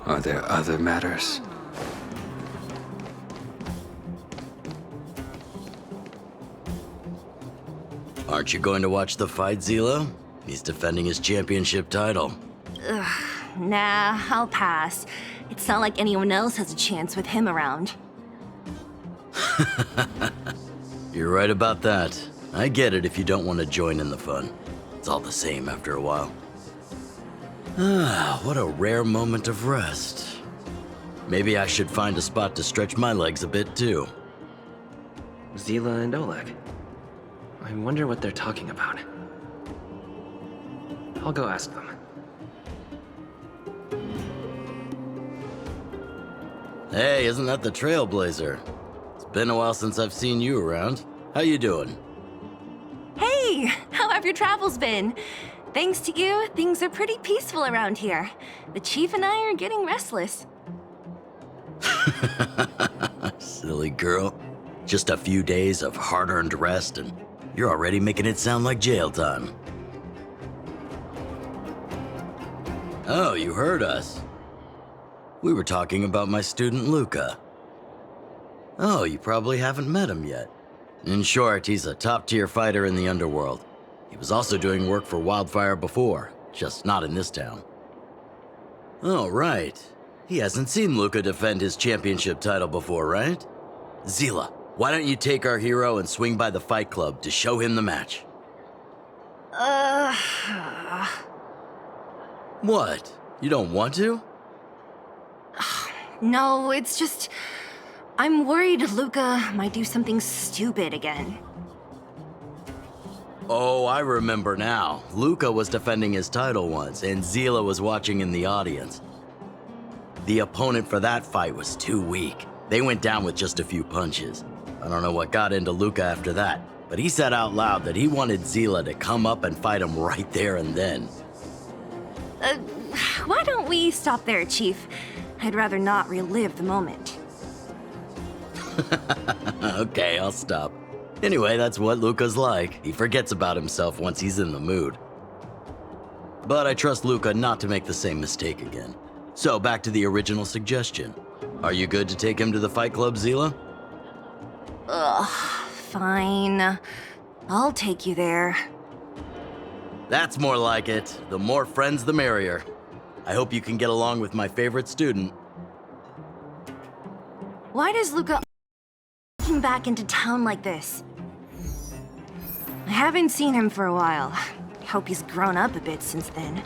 Are there other matters? Aren't you going to watch the fight, Zila? He's defending his championship title. Nah, I'll pass. It's not like anyone else has a chance with him around. You're right about that. I get it if you don't want to join in the fun. It's all the same after a while. Ah, what a rare moment of rest. Maybe I should find a spot to stretch my legs a bit too. Zila and Oleg. I wonder what they're talking about. I'll go ask them. Hey, isn't that the Trailblazer? It's been a while since I've seen you around. How you doing? Hey, how have your travels been? Thanks to you, things are pretty peaceful around here. The Chief and I are getting restless. Silly girl. Just a few days of hard-earned rest and you're already making it sound like jail time. Oh, you heard us. We were talking about my student Luka. Oh, you probably haven't met him yet. In short, he's a top-tier fighter in the underworld. He was also doing work for Wildfire before, just not in this town. Oh, right. He hasn't seen Luka defend his championship title before, right? Zila, why don't you take our hero and swing by the fight club to show him the match? What? You don't want to? No, it's just... I'm worried Luka might do something stupid again. Oh, I remember now. Luka was defending his title once, and Zila was watching in the audience. The opponent for that fight was too weak. They went down with just a few punches. I don't know what got into Luka after that, but he said out loud that he wanted Zila to come up and fight him right there and then. Why don't we stop there, Chief? I'd rather not relive the moment. Okay, I'll stop. Anyway, that's what Luka's like. He forgets about himself once he's in the mood. But I trust Luka not to make the same mistake again. So back to the original suggestion. Are you good to take him to the fight club, Zila? Fine. I'll take you there. That's more like it. The more friends, the merrier. I hope you can get along with my favorite student. Why does Luka come back into town like this? I haven't seen him for a while. I hope he's grown up a bit since then.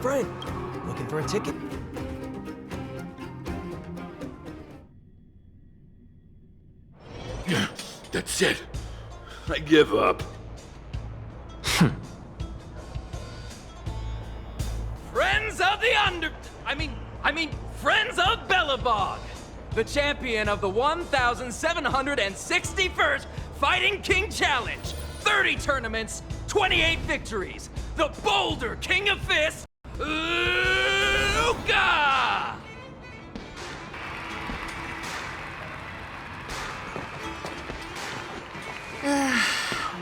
friend. Looking for a ticket? That's it. I give up. Friends of the Friends of Bellabog, the champion of the 1,761st Fighting King Challenge, 30 tournaments, 28 victories, the Boulder King of Fists, Luka!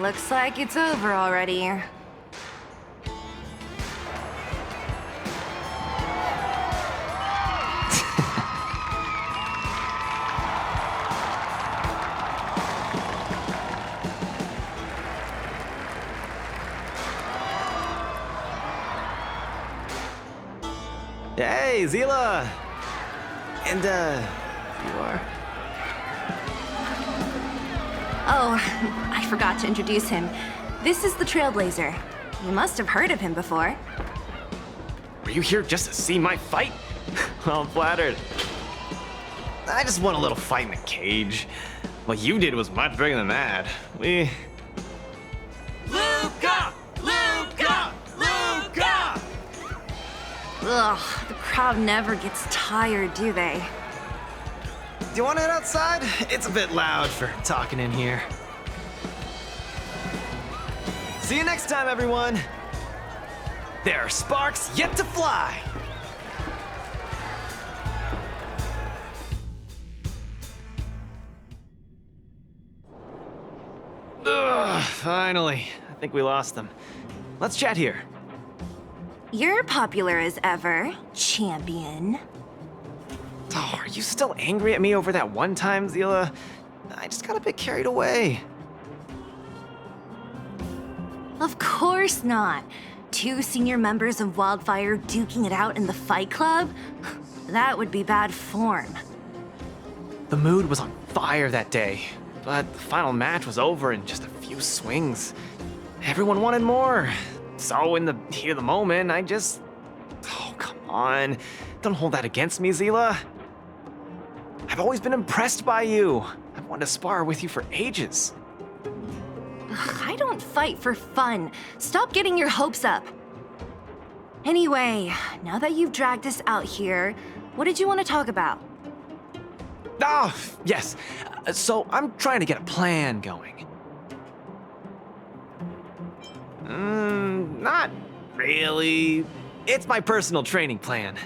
Looks like it's over already. Hey, Zila! And, you are? Oh, I forgot to introduce him. This is the Trailblazer. You must have heard of him before. Were you here just to see my fight? Well, I'm flattered. I just won a little fight in the cage. What you did was much bigger than that. Luka! Luka! Luka! Ugh, the crowd never gets tired, do they? Do you want to head outside? It's a bit loud for talking in here. See you next time, everyone. There are sparks yet to fly. Ugh, finally. I think we lost them. Let's chat here. You're popular as ever, champion. Oh, are you still angry at me over that one time, Zila? I just got a bit carried away. Of course not. 2 senior members of Wildfire duking it out in the Fight Club? That would be bad form. The mood was on fire that day, but the final match was over in just a few swings. Everyone wanted more. So in the heat of the moment, I just... Oh, come on. Don't hold that against me, Zila. I've always been impressed by you. I've wanted to spar with you for ages. Ugh, I don't fight for fun. Stop getting your hopes up. Anyway, now that you've dragged us out here, what did you want to talk about? Oh, yes. So I'm trying to get a plan going. Not really. It's my personal training plan.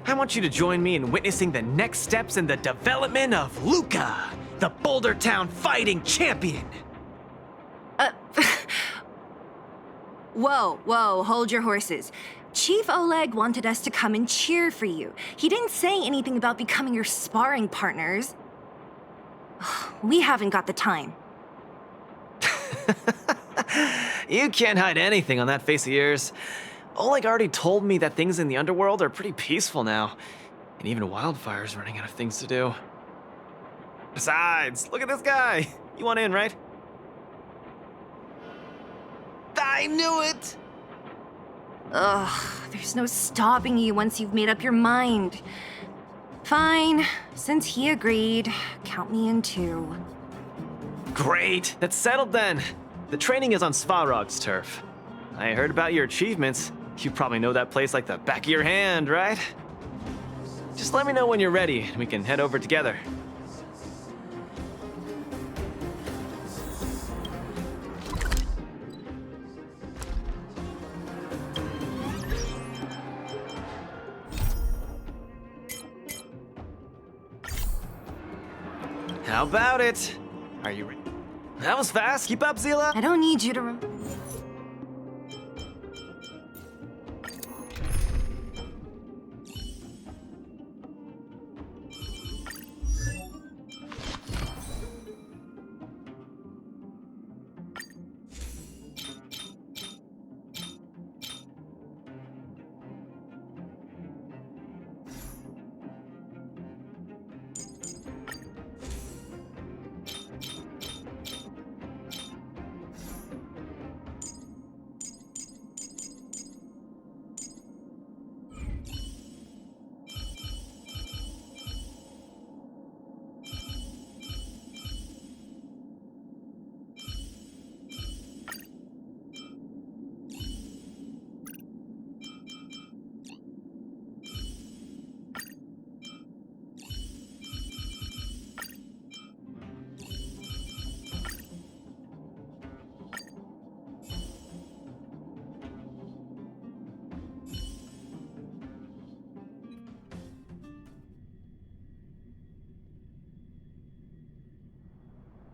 I want you to join me in witnessing the next steps in the development of Luka, the Boulder Town fighting champion. Whoa, hold your horses. Chief Oleg wanted us to come and cheer for you. He didn't say anything about becoming your sparring partners. We haven't got the time. You can't hide anything on that face of yours. Oleg already told me that things in the underworld are pretty peaceful now, and even Wildfire's running out of things to do. Besides, look at this guy. You want in, right? I knew it! Ugh, there's no stopping you once you've made up your mind. Fine, since he agreed, count me in too. Great, that's settled then. The training is on Svarog's turf. I heard about your achievements. You probably know that place like the back of your hand, right? Just let me know when you're ready and we can head over together. How about it? Are you ready? That was fast. Keep up, Zila. I don't need you to...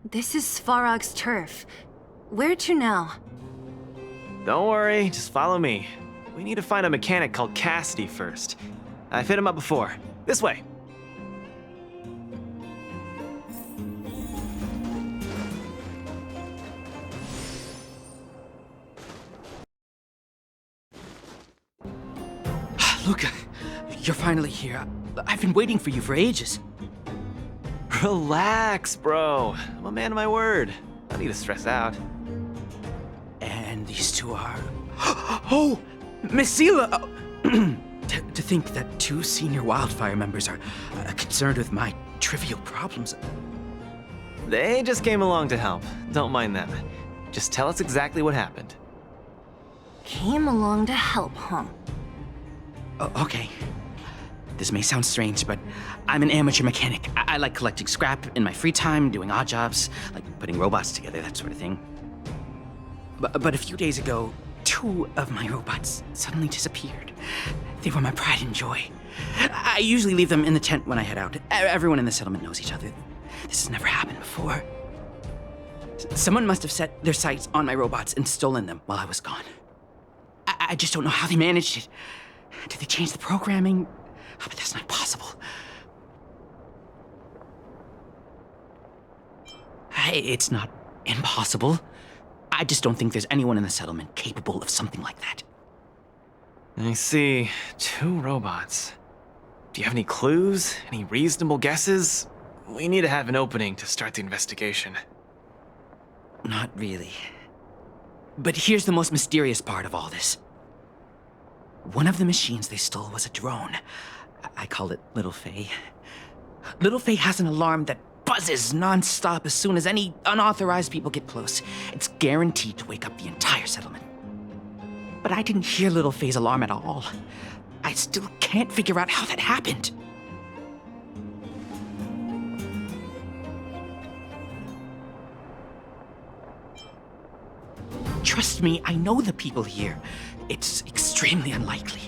This is Svarog's turf. Where to now? Don't worry, just follow me. We need to find a mechanic called Cassidy first. I've hit him up before. This way. Luca, you're finally here. I've been waiting for you for ages. Relax, bro. I'm a man of my word. No need to stress out. And these two are... Oh! Miss Zila! To think that two senior wildfire members are concerned with my trivial problems. They just came along to help. Don't mind them. Just tell us exactly what happened. Came along to help, huh? Okay. This may sound strange, but I'm an amateur mechanic. I like collecting scrap in my free time, doing odd jobs, like putting robots together, that sort of thing. But a few days ago, two of my robots suddenly disappeared. They were my pride and joy. I usually leave them in the tent when I head out. Everyone in the settlement knows each other. This has never happened before. Someone must have set their sights on my robots and stolen them while I was gone. I just don't know how they managed it. Did they change the programming? Oh, but that's not possible. It's not impossible. I just don't think there's anyone in the settlement capable of something like that. I see. Two robots. Do you have any clues? Any reasonable guesses? We need to have an opening to start the investigation. Not really. But here's the most mysterious part of all this. One of the machines they stole was a drone. I call it Little Faye. Little Faye has an alarm that buzzes non-stop as soon as any unauthorized people get close. It's guaranteed to wake up the entire settlement. But I didn't hear Little Faye's alarm at all. I still can't figure out how that happened. Trust me, I know the people here. It's extremely unlikely.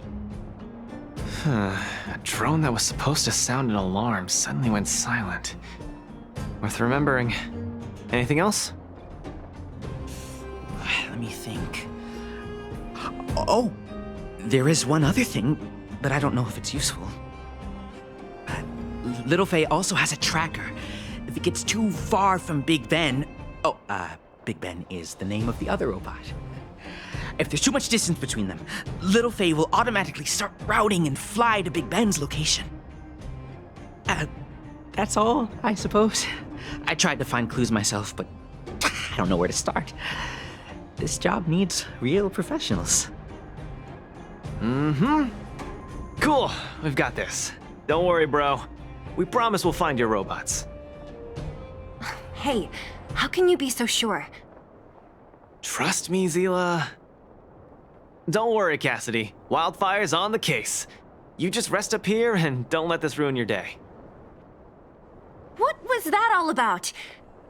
A drone that was supposed to sound an alarm suddenly went silent. Worth remembering. Anything else? Let me think. Oh, there is one other thing, but I don't know if it's useful. Little Faye also has a tracker. If it gets too far from Big Ben... Big Ben is the name of the other robot. If there's too much distance between them, Little Faye will automatically start routing and fly to Big Ben's location. That's all, I suppose. I tried to find clues myself, but I don't know where to start. This job needs real professionals. Cool. We've got this. Don't worry, bro. We promise we'll find your robots. Hey, how can you be so sure? Trust me, Zila. Don't worry, Cassidy. Wildfire's on the case. You just rest up here and don't let this ruin your day. What was that all about?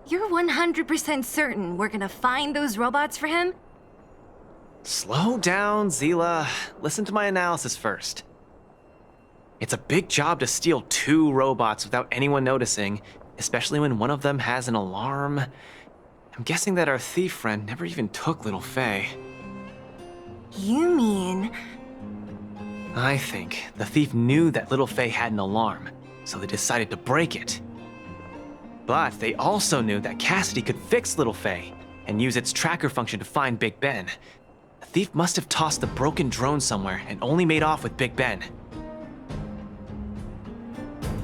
You're 100% certain we're gonna find those robots for him? Slow down, Zila. Listen to my analysis first. It's a big job to steal two robots without anyone noticing, especially when one of them has an alarm. I'm guessing that our thief friend never even took Little Faye. You mean... I think the thief knew that Little Faye had an alarm, so they decided to break it. But they also knew that Cassidy could fix Little Faye and use its tracker function to find Big Ben. The thief must have tossed the broken drone somewhere and only made off with Big Ben.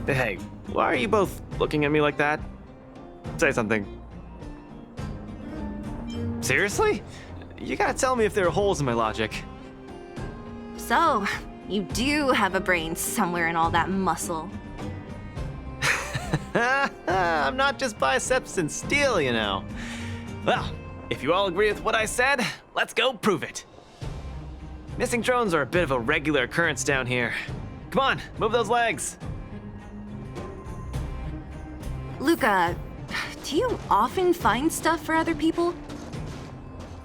Hey, why are you both looking at me like that? Say something. Seriously? You gotta tell me if there are holes in my logic. So, you do have a brain somewhere in all that muscle. I'm not just biceps and steel, you know. Well, if you all agree with what I said, let's go prove it. Missing drones are a bit of a regular occurrence down here. Come on, move those legs. Luca, do you often find stuff for other people?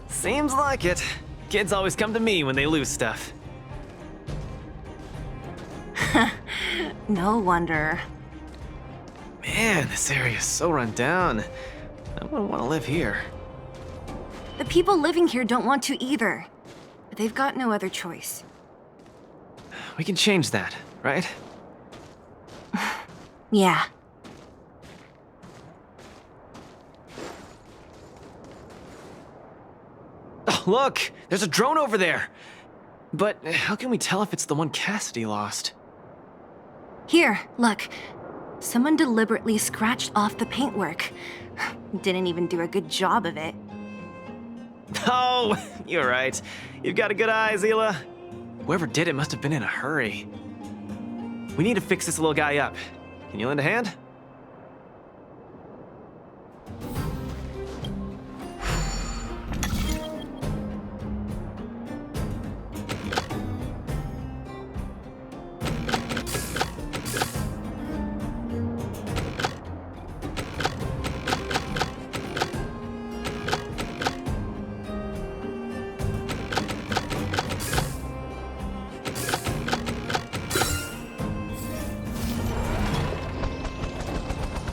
Seems like it. Kids always come to me when they lose stuff. No wonder. Man, this area is so run down. I wouldn't want to live here. The people living here don't want to either. But they've got no other choice. We can change that, right? Yeah. Oh, look! There's a drone over there! But how can we tell if it's the one Cassidy lost? Here, look. Someone deliberately scratched off the paintwork. Didn't even do a good job of it. Oh, you're right. You've got a good eye, Zila. Whoever did it must have been in a hurry. We need to fix this little guy up. Can you lend a hand?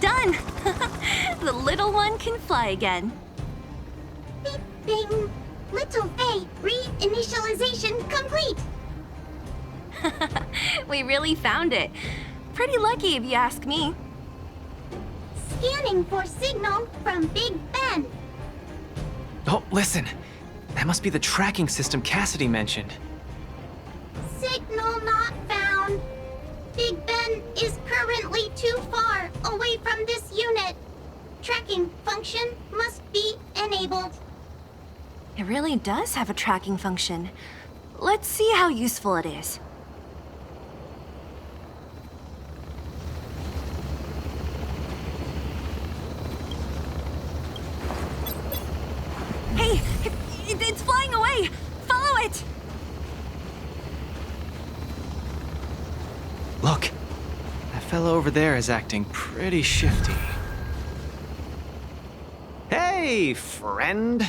Done! The little one can fly again. Beep, bing. Little Faye, reinitialization complete. We really found it. Pretty lucky if you ask me. Scanning for signal from Big Ben. Oh, listen. That must be the tracking system Cassidy mentioned. Signal not found. Big Ben is currently too far away from this unit. Tracking function must be enabled. It really does have a tracking function. Let's see how useful it is. Hey, it's flying away! Follow it! Look, that fellow over there is acting pretty shifty. Hey, friend.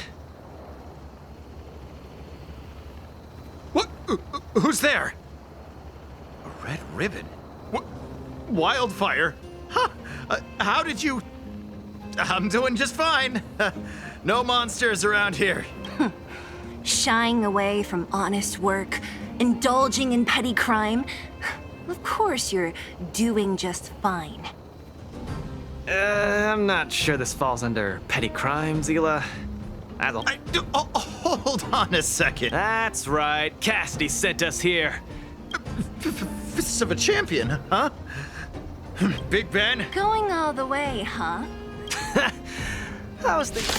What? Who's there? A red ribbon? What? Wildfire? Huh? How did you... I'm doing just fine. No monsters around here. Shying away from honest work, indulging in petty crime. Of course you're doing just fine. I'm not sure this falls under petty crime, Zila. Hold on a second. That's right. Cassidy sent us here. Fists of a champion, huh? Big Ben? Going all the way, huh? I was thinking...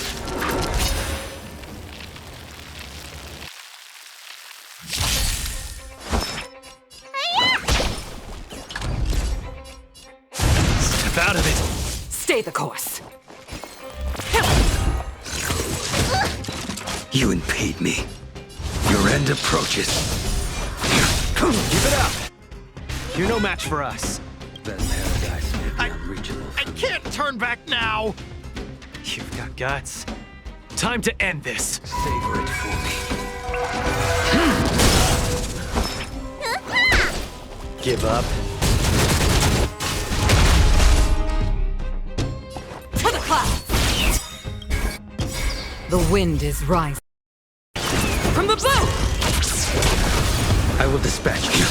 Step out of it. Stay the course. You impede me. Your end approaches. Keep it up. You're no match for us. That paradise may be unreachable. I can't turn back now. You've got guts. Time to end this. Savor it for me. Give up. To the clouds! The wind is rising. From the boat! I will dispatch you.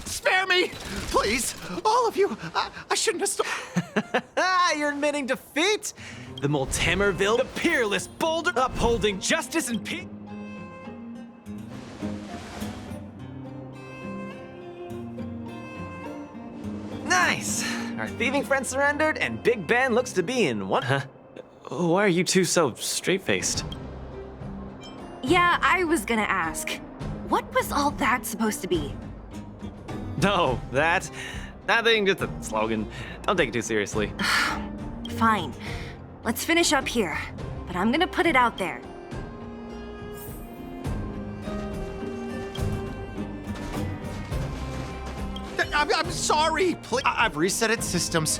Spare me! Please! All of you! I shouldn't have stolen. You're admitting defeat? The Multimerville, the peerless boulder, upholding justice and peace. Nice! Our thieving friend surrendered, and Big Ben looks to be in one. Huh? Why are you two so straight-faced? Yeah, I was gonna ask. What was all that supposed to be? No, that... Nothing, just a slogan. Don't take it too seriously. Fine. Let's finish up here. But I'm gonna put it out there. I'm sorry. Please. I've reset its systems.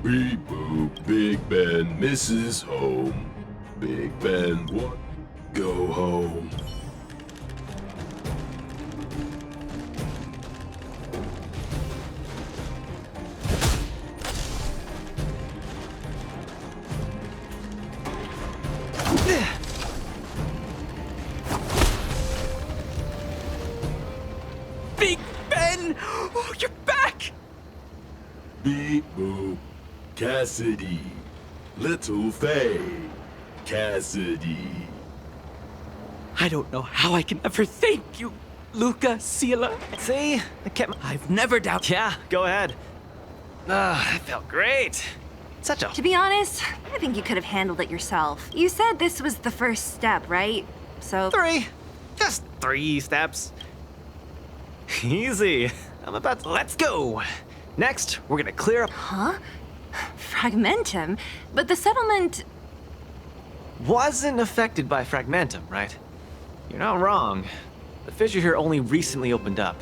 Beep boop, Big Ben misses home. Big Ben, what? Go home. Oh, you're back! Beep boop. Cassidy. Little Faye. Cassidy. I don't know how I can ever thank you, Luca, Sila. See? I kept. I've never doubted. Yeah, go ahead. That felt great. Such a. To be honest, I think you could have handled it yourself. You said this was the first step, right? So. 3. Just 3 steps. Easy. I'm about to. Let's go. Next, we're gonna clear up. Huh? Fragmentum? But the settlement. Wasn't affected by Fragmentum, right? You're not wrong. The fissure here only recently opened up.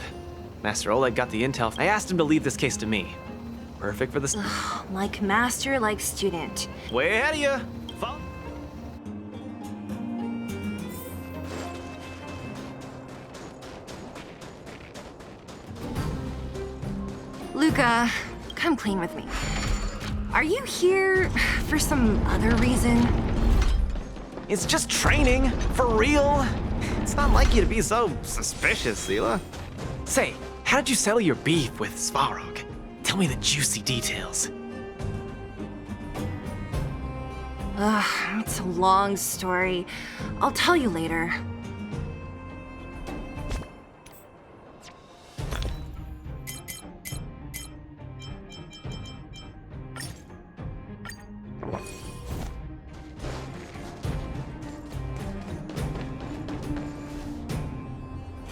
Master Oleg got the intel. I asked him to leave this case to me. Perfect for this. Like master, like student. Way ahead of you. Follow. Luca, come clean with me. Are you here for some other reason? It's just training, for real. It's not like you to be so suspicious, Sila. Say, how did you settle your beef with Svarog? Tell me the juicy details. It's a long story. I'll tell you later.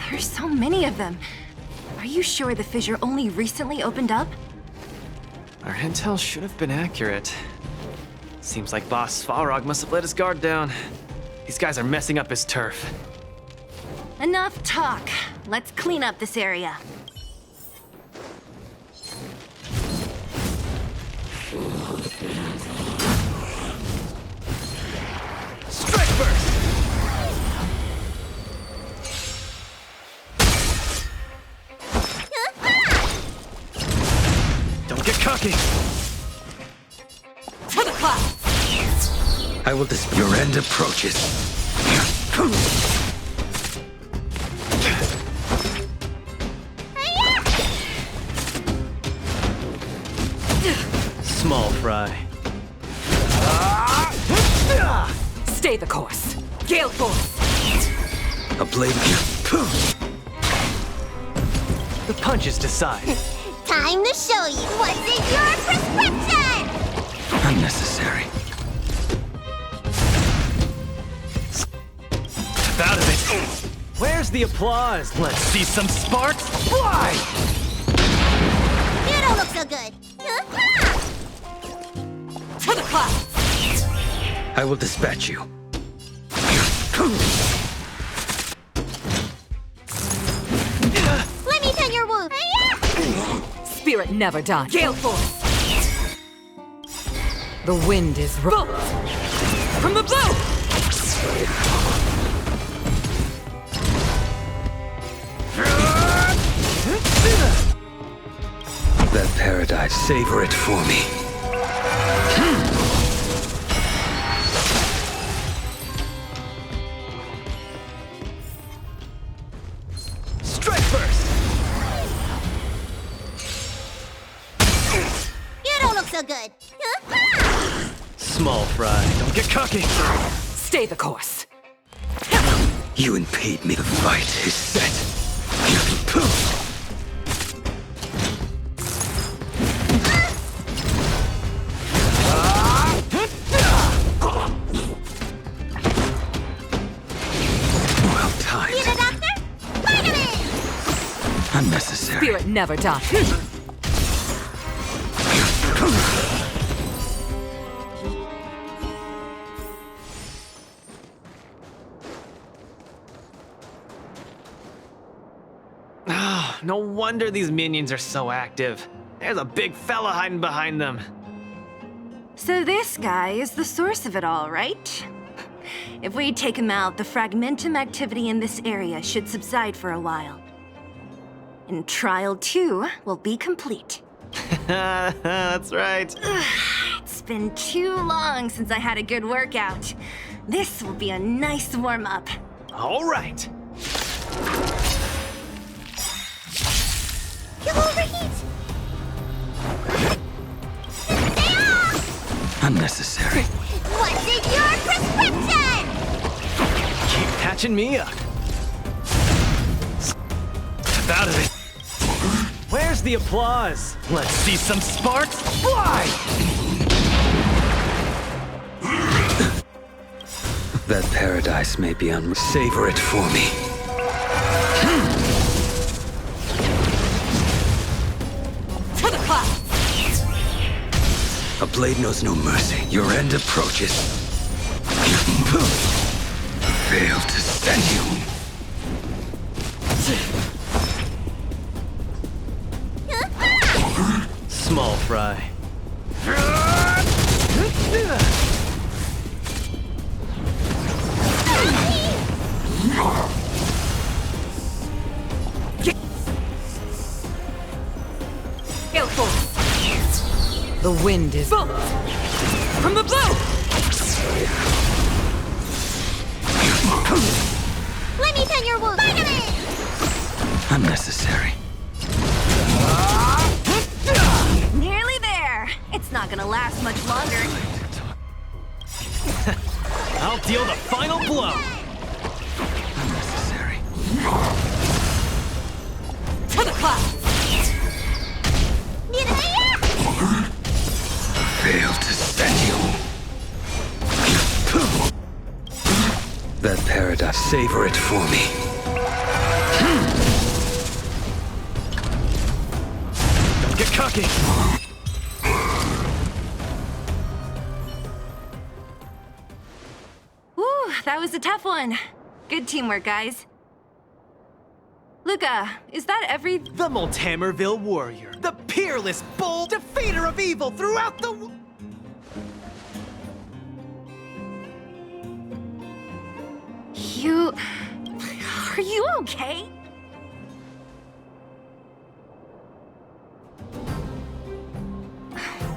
There's so many of them. Are you sure the fissure only recently opened up? Our intel should have been accurate. Seems like Boss Svarog must have let his guard down. These guys are messing up his turf. Enough talk. Let's clean up this area. Strike burst! Don't get cocky! To the clouds! I will dispel. Your end approaches. Small fry. Stay the course. Gale force! A blade. The punches decide. Time to show you what's in your prescription! Unnecessary. Out of it. Where's the applause? Let's see some sparks fly! You don't look so good. To the clouds! I will dispatch you. Let me tend your wound. Spirit never dies. Gale force! The wind is rolled. From the blue! That paradise, savor it for me. Strike burst! You don't look so good. Small fry. Don't get cocky. Stay the course. You impede me. The fight is set. Well timed. Need a doctor? Vitamin! Unnecessary. Spirit never dies. No wonder these minions are so active. There's a big fella hiding behind them. So this guy is the source of it all, right? If we take him out, the fragmentum activity in this area should subside for a while. And Trial 2 will be complete. That's right. It's been too long since I had a good workout. This will be a nice warm-up. All right. You'll overheat! Stay off! Unnecessary. What's in your prescription? Keep patching me up. Step out of it. Where's the applause? Let's see some sparks fly! That paradise may be savor it for me. To the clouds! A blade knows no mercy. Your end approaches. Fail to stand you. Small fry. Gale force! The wind is boom! From the blue! Let me tend your wound. Vitamin! Unnecessary. Nearly there. It's not gonna last much longer. I'll deal the final blow. Unnecessary. To the clouds! Fail to stand you. That paradise, savor it for me. Don't get cocky. Ooh, that was a tough one. Good teamwork, guys. Luca, is that every... The Multamerville warrior, the peerless, bold defeater of evil throughout the... You... Are you okay?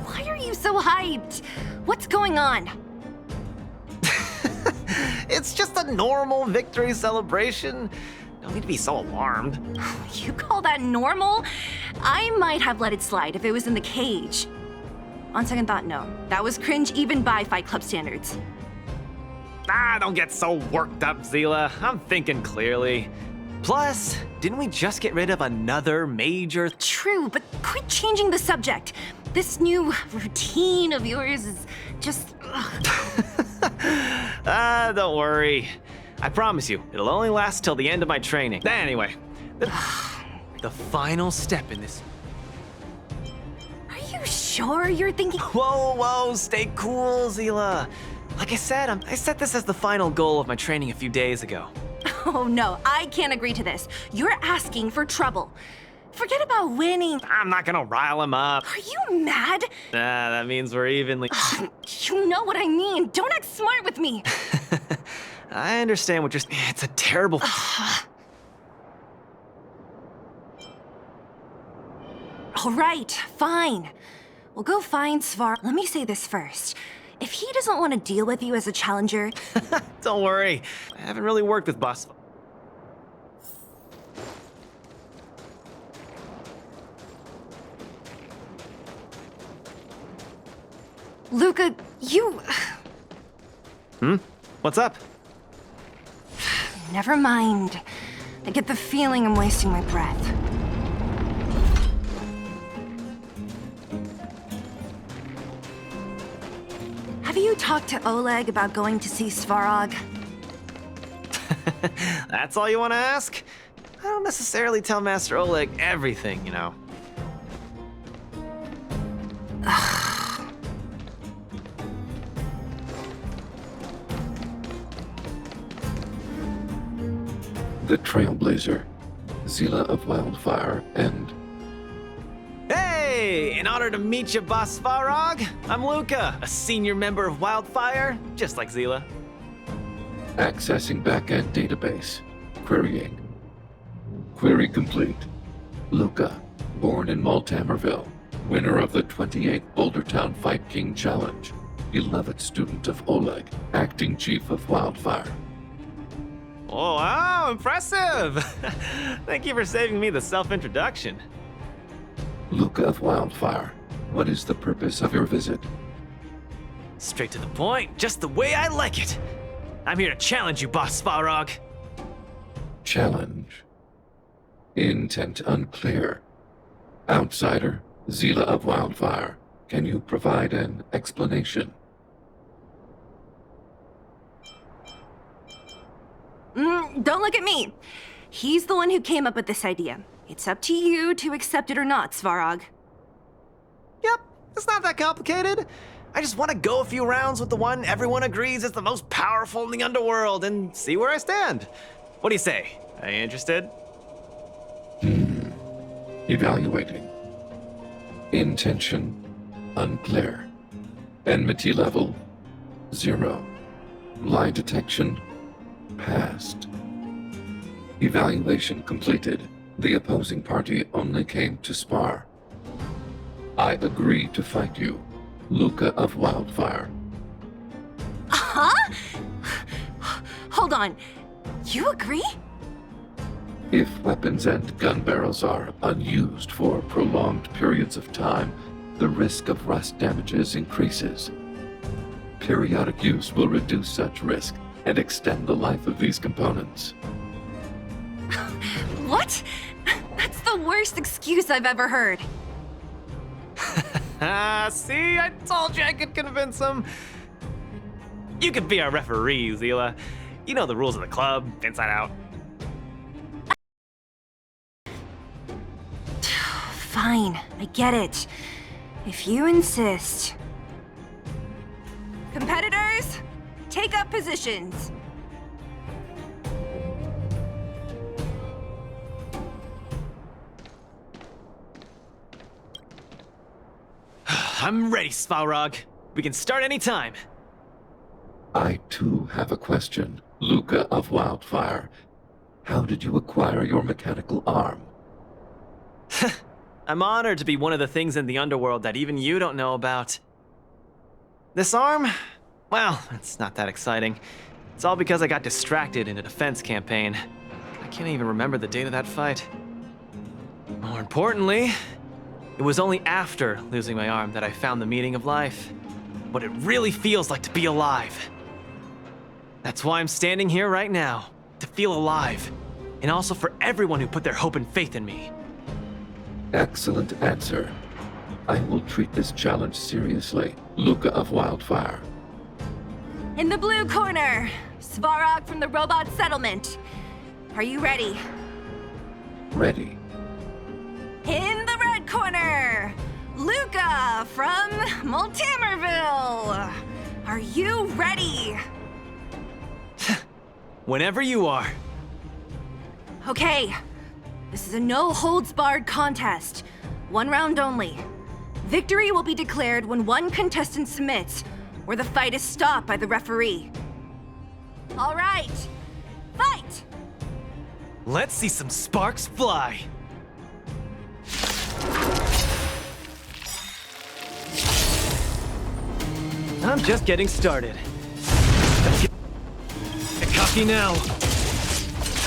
Why are you so hyped? What's going on? It's just a normal victory celebration. Don't need to be so alarmed. You call that normal? I might have let it slide if it was in the cage. On second thought, no. That was cringe even by Fight Club standards. Don't get so worked up, Zila. I'm thinking clearly. Plus, didn't we just get rid of another major... True, but quit changing the subject. This new routine of yours is just... Don't worry. I promise you, it'll only last till the end of my training. Anyway, the final step in this... Are you sure you're thinking... Whoa, stay cool, Zila. Like I said, I set this as the final goal of my training a few days ago. Oh no, I can't agree to this. You're asking for trouble. Forget about winning. I'm not gonna rile him up. Are you mad? That means we're evenly... You know what I mean. Don't act smart with me. I understand what you're... It's a terrible... All right, fine. We'll go find Svara. Let me say this first. If he doesn't want to deal with you as a challenger... Don't worry. I haven't really worked with Boss... Luca, you... What's up? Never mind. I get the feeling I'm wasting my breath. Have you talked to Oleg about going to see Svarog? That's all you want to ask? I don't necessarily tell Master Oleg everything, you know. The Trailblazer, Zila of Wildfire, and... Hey! In honor to meet you, Boss Svarog, I'm Luka, a senior member of Wildfire, just like Zila. Accessing backend database. Querying. Query complete. Luka, born in Multamerville, winner of the 28th Bouldertown Fight King Challenge, 11th student of Oleg, acting chief of Wildfire. Oh, wow, impressive! Thank you for saving me the self-introduction. Luca of Wildfire, what is the purpose of your visit? Straight to the point, just the way I like it. I'm here to challenge you, Boss Svárog. Challenge. Intent unclear. Outsider, Zila of Wildfire, can you provide an explanation? Don't look at me. He's the one who came up with this idea. It's up to you to accept it or not, Svárog. Yep, it's not that complicated. I just want to go a few rounds with the one everyone agrees is the most powerful in the underworld and see where I stand. What do you say? Are you interested? Evaluating. Intention unclear. Enmity level 0. Lie detection passed. Evaluation completed. The opposing party only came to spar. I agree to fight you, Luca of Wildfire. Huh? Hold on. You agree? If weapons and gun barrels are unused for prolonged periods of time, the risk of rust damages increases. Periodic use will reduce such risk and extend the life of these components. What? That's the worst excuse I've ever heard. See, I told you I could convince him. You could be our referee, Zila. You know the rules of the club, inside out. Fine, I get it. If you insist. Competitors, take up positions. I'm ready, Svárog. We can start anytime. I too have a question, Luca of Wildfire. How did you acquire your mechanical arm? I'm honored to be one of the things in the underworld that even you don't know about. This arm? Well, it's not that exciting. It's all because I got distracted in a defense campaign. I can't even remember the date of that fight. More importantly, it was only after losing my arm that I found the meaning of life. What it really feels like to be alive. That's why I'm standing here right now, to feel alive. And also for everyone who put their hope and faith in me. Excellent answer. I will treat this challenge seriously, Luca of Wildfire. In the blue corner, Svárog from the robot settlement. Are you ready? Ready. In the red corner, Luca from Multamerville. Are you ready? Whenever you are. Okay, this is a no-holds-barred contest. 1 round only. Victory will be declared when one contestant submits, or the fight is stopped by the referee. All right, fight! Let's see some sparks fly. I'm just getting started. Get cocky now.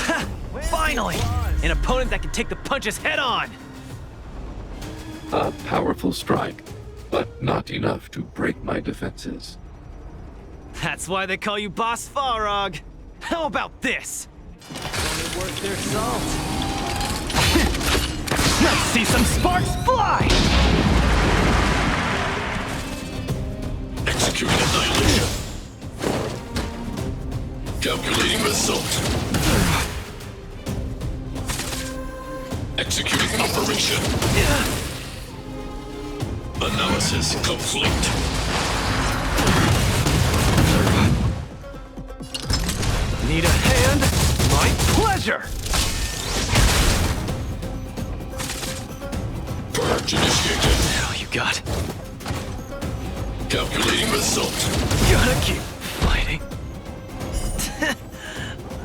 Ha! Finally! An opponent that can take the punches head on! A powerful strike, but not enough to break my defenses. That's why they call you Boss Svárog. How about this? Only worth their salt. Let's see some sparks fly! Executing annihilation. Calculating result. Executing operation. Analysis complete. Need a hand? My pleasure! Purge initiated. Oh, you got. Calculating result. Gotta keep fighting.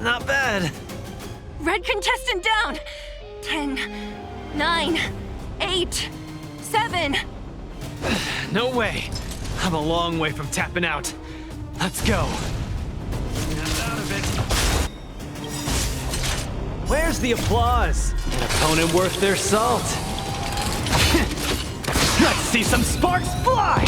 Not bad. Red contestant down! 10, 9, 8, 7. No way. I'm a long way from tapping out. Let's go. Snap out of it. Where's the applause? An opponent worth their salt. see some sparks fly!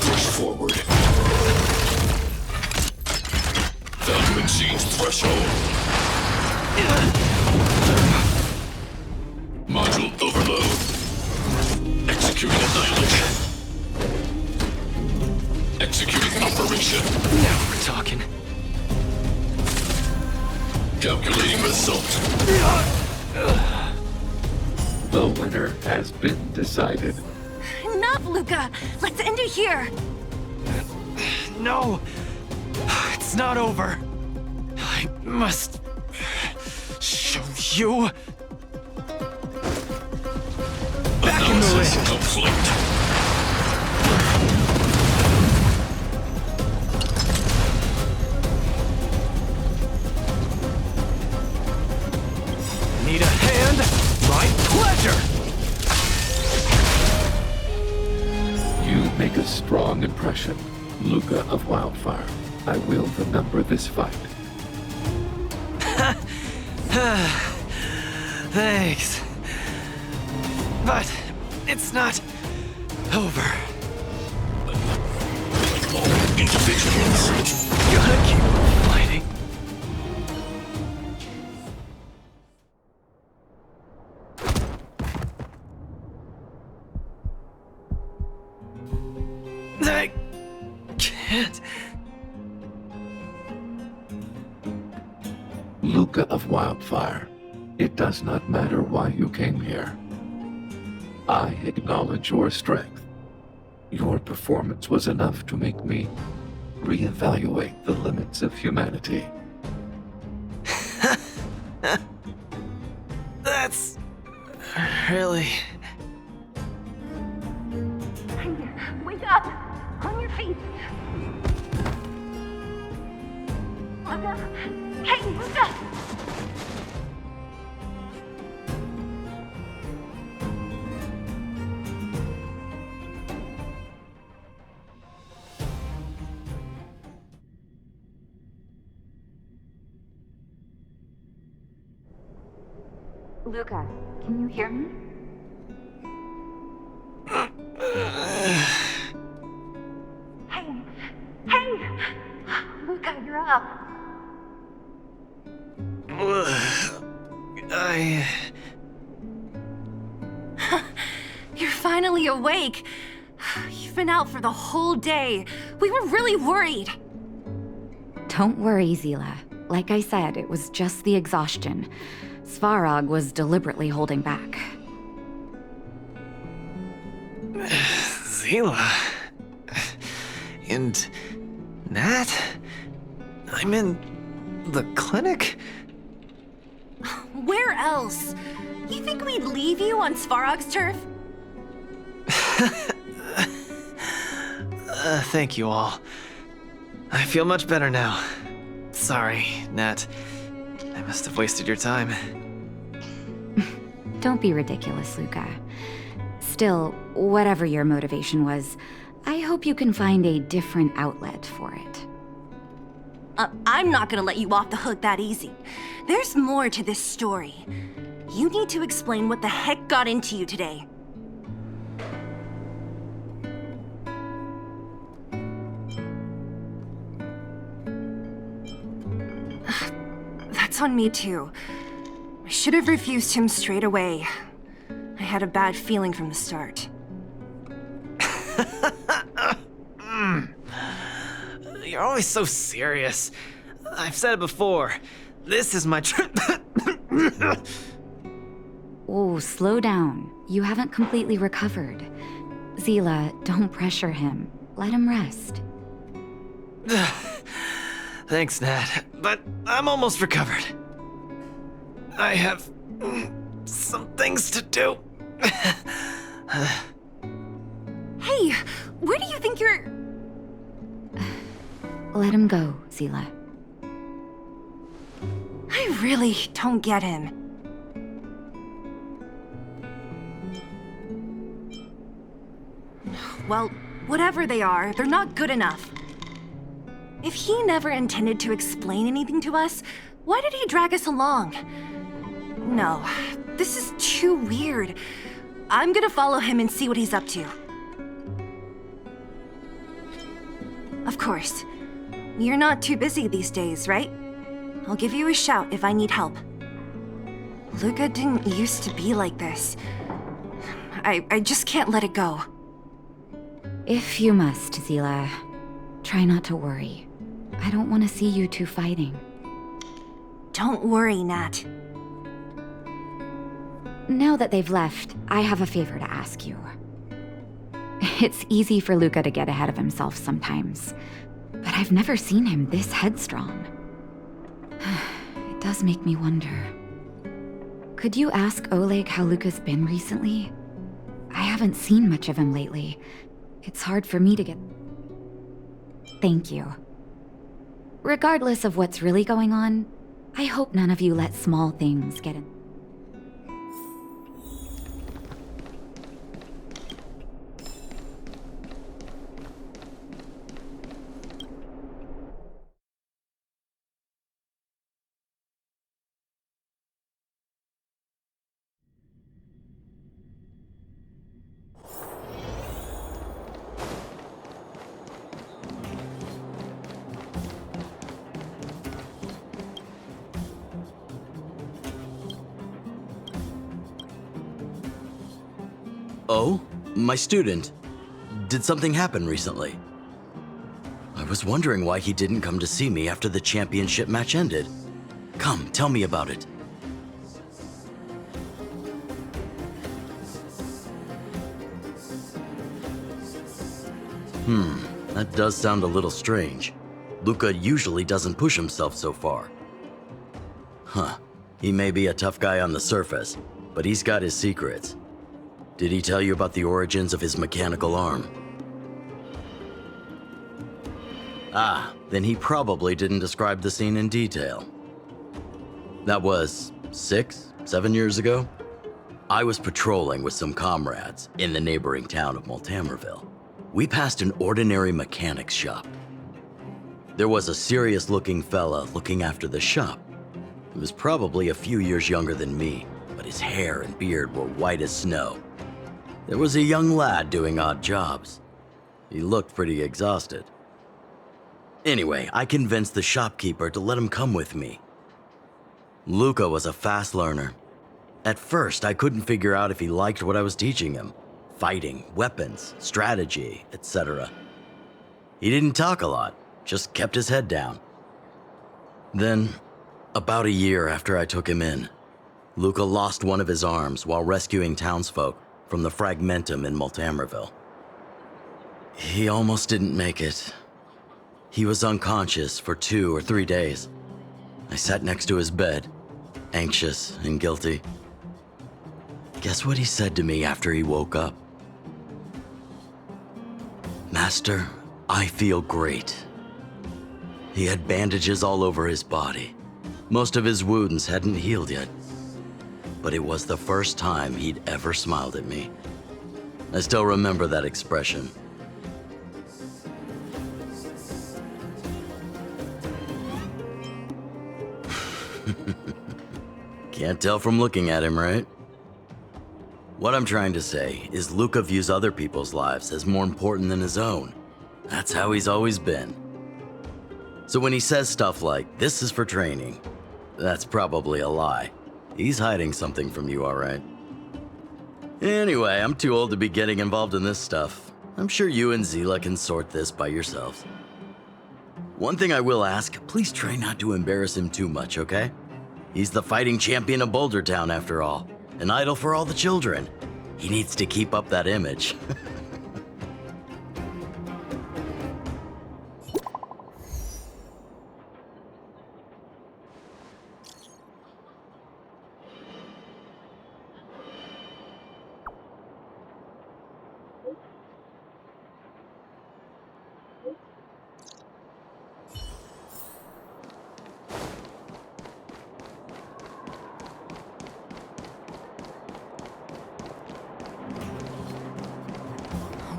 Push forward. Valuing Scene's threshold. Module overload. Executing annihilation. Executing operation. Now we're talking. Calculating result. The winner has been decided. Enough, Luca! Let's end it here! No! It's not over. I must show you. Back in the Analysis ring. complete. Need a hand? My pleasure! You make a strong impression, Luca of Wildfire. I will remember this fight. Thanks. But it's not over. All individuals. Gotta keep fighting. I can't. Luca of Wildfire, it does not matter why you came here. I acknowledge your strength. Your performance was enough to make me reevaluate the limits of humanity. That's really. Wake up! On your feet! Luca! Hey, Luca! Luca, can you hear me? Hey! Luca, you're up! You're finally awake! You've been out for the whole day. We were really worried. Don't worry, Zila. Like I said, it was just the exhaustion. Svarog was deliberately holding back. Zila. And Nat? I'm in the clinic? Where else? You think we'd leave you on Svarog's turf? Thank you all. I feel much better now. Sorry, Nat. I must have wasted your time. Don't be ridiculous, Luca. Still, whatever your motivation was, I hope you can find a different outlet for it. I'm not gonna let you off the hook that easy. There's more to this story. You need to explain what the heck got into you today. That's on me too. I should have refused him straight away. I had a bad feeling from the start. You're always so serious. I've said it before. This is my Oh, slow down. You haven't completely recovered. Zila, don't pressure him. Let him rest. Thanks, Nat, but I'm almost recovered. I have some things to do. Hey, where do you think you're... Let him go, Zila. I really don't get him. Well, whatever they are, they're not good enough. If he never intended to explain anything to us, why did he drag us along? No, this is too weird. I'm gonna follow him and see what he's up to. Of course. You're not too busy these days, right? I'll give you a shout if I need help. Luca didn't used to be like this. I just can't let it go. If you must, Zila, try not to worry. I don't want to see you two fighting. Don't worry, Nat. Now that they've left, I have a favor to ask you. It's easy for Luca to get ahead of himself sometimes, but I've never seen him this headstrong. It does make me wonder. Could you ask Oleg how Luca's been recently? I haven't seen much of him lately. It's hard for me to get... Thank you. Regardless of what's really going on, I hope none of you let small things get in. Oh? My student. Did something happen recently? I was wondering why he didn't come to see me after the championship match ended. Come, tell me about it. That does sound a little strange. Luca usually doesn't push himself so far. Huh. He may be a tough guy on the surface, but he's got his secrets. Did he tell you about the origins of his mechanical arm? Ah, then he probably didn't describe the scene in detail. That was 7 years ago? I was patrolling with some comrades in the neighboring town of Multamerville. We passed an ordinary mechanic's shop. There was a serious-looking fella looking after the shop. He was probably a few years younger than me, but his hair and beard were white as snow. There was a young lad doing odd jobs. He looked pretty exhausted. Anyway, I convinced the shopkeeper to let him come with me. Luca was a fast learner. At first, I couldn't figure out if he liked what I was teaching him. Fighting, weapons, strategy, etc. He didn't talk a lot, just kept his head down. Then, about a year after I took him in, Luca lost one of his arms while rescuing townsfolk from the Fragmentum in Multamerville. He almost didn't make it. He was unconscious for 2 or 3 days. I sat next to his bed, anxious and guilty. Guess what he said to me after he woke up? "Master, I feel great." He had bandages all over his body. Most of his wounds hadn't healed yet. But it was the first time he'd ever smiled at me. I still remember that expression. Can't tell from looking at him, right? What I'm trying to say is Luca views other people's lives as more important than his own. That's how he's always been. So when he says stuff like, "This is for training," that's probably a lie. He's hiding something from you, all right. Anyway, I'm too old to be getting involved in this stuff. I'm sure you and Zila can sort this by yourselves. One thing I will ask, please try not to embarrass him too much, okay? He's the fighting champion of Boulder Town, after all. An idol for all the children. He needs to keep up that image.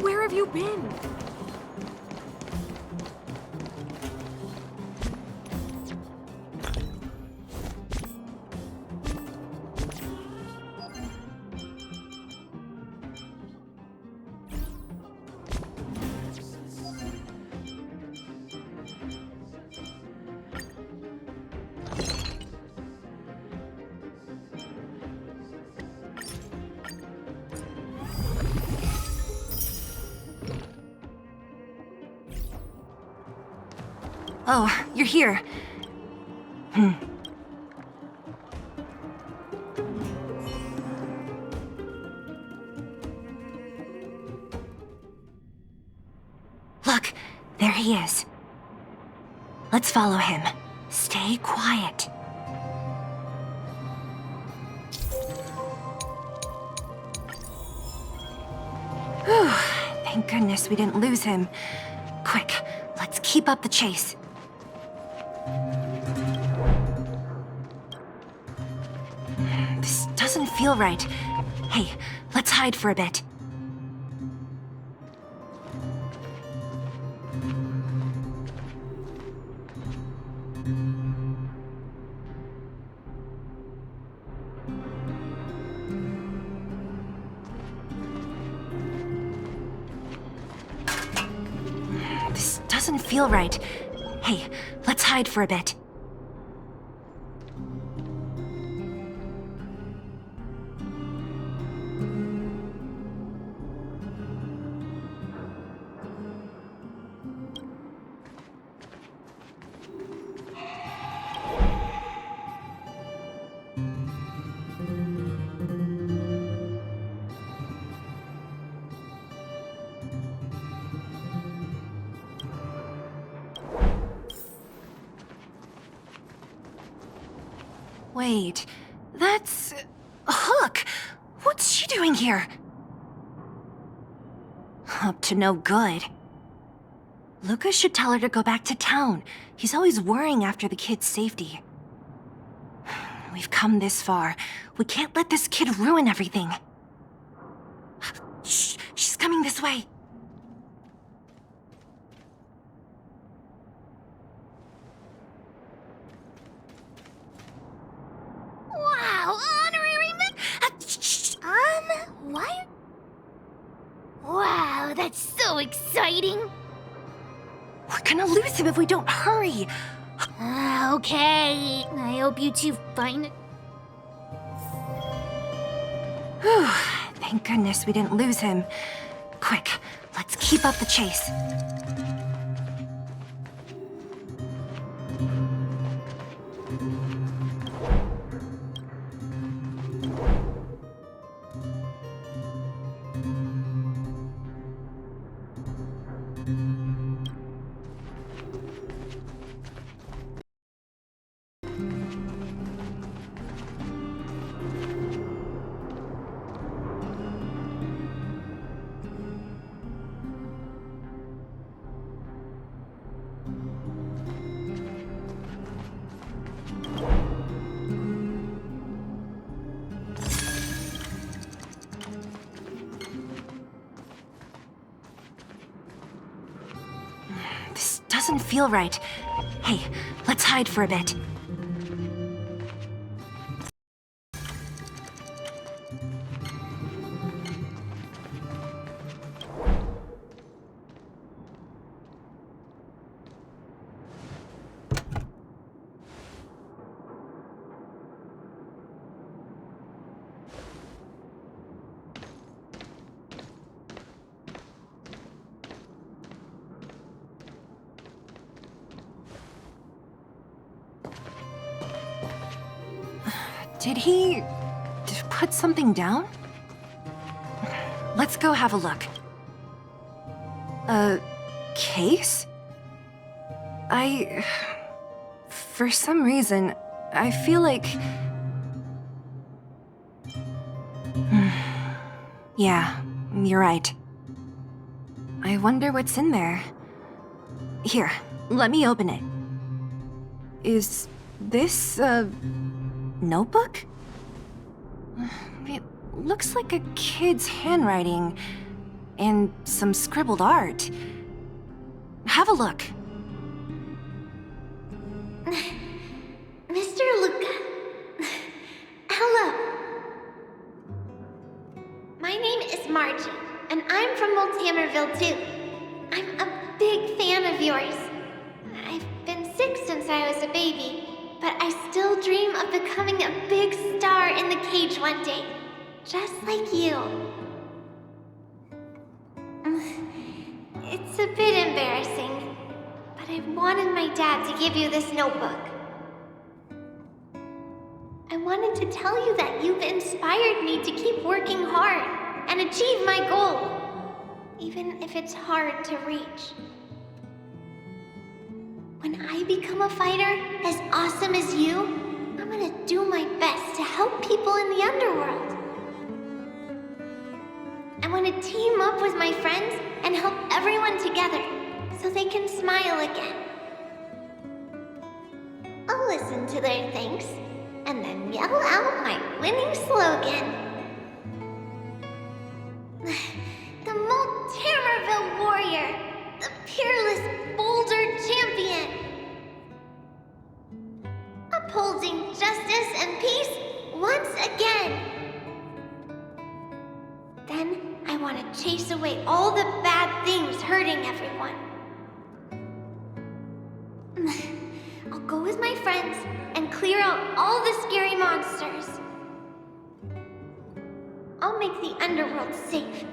Where have you been? Oh, you're here. Look, there he is. Let's follow him. Stay quiet. Whew, thank goodness we didn't lose him. Quick, let's keep up the chase. This doesn't feel right. Hey, let's hide for a bit. This doesn't feel right. Hey, let's hide for a bit. Wait, that's... Hook! What's she doing here? Up to no good. Luca should tell her to go back to town. He's always worrying after the kid's safety. We've come this far. We can't let this kid ruin everything. Shh, she's coming this way. Wow, honorary what? Wow, that's so exciting. We're gonna lose him if we don't hurry. Okay, I hope you two find it. Whew, thank goodness we didn't lose him. Quick, let's keep up the chase. This doesn't feel right. Hey, let's hide for a bit. Did he put something down? Let's go have a look. A case? For some reason, I feel like... Yeah, you're right. I wonder what's in there. Here, let me open it. Is this a notebook? It looks like a kid's handwriting and some scribbled art. Have a look. Mr. Luca. Hello. My name is Margie, and I'm from Multamerville too. I'm a big fan of yours. I've been sick since I was a baby, but I still dream of becoming a big star in the cage one day, just like you. It's a bit embarrassing, but but I wanted my dad to give you this notebook. I wanted to tell you that you've inspired me to keep working hard and achieve my goal, even if it's hard to reach. When I become a fighter as awesome as you, I'm gonna do my best to help people in the underworld. I want to team up with my friends and help everyone together so they can smile again. I'll listen to their thanks and then yell out my winning slogan. The Multamerville Warrior, the peerless Boulder Champion. Upholding justice and peace once again. Then I want to chase away all the bad things hurting everyone. I'll go with my friends and clear out all the scary monsters. I'll make the underworld safe,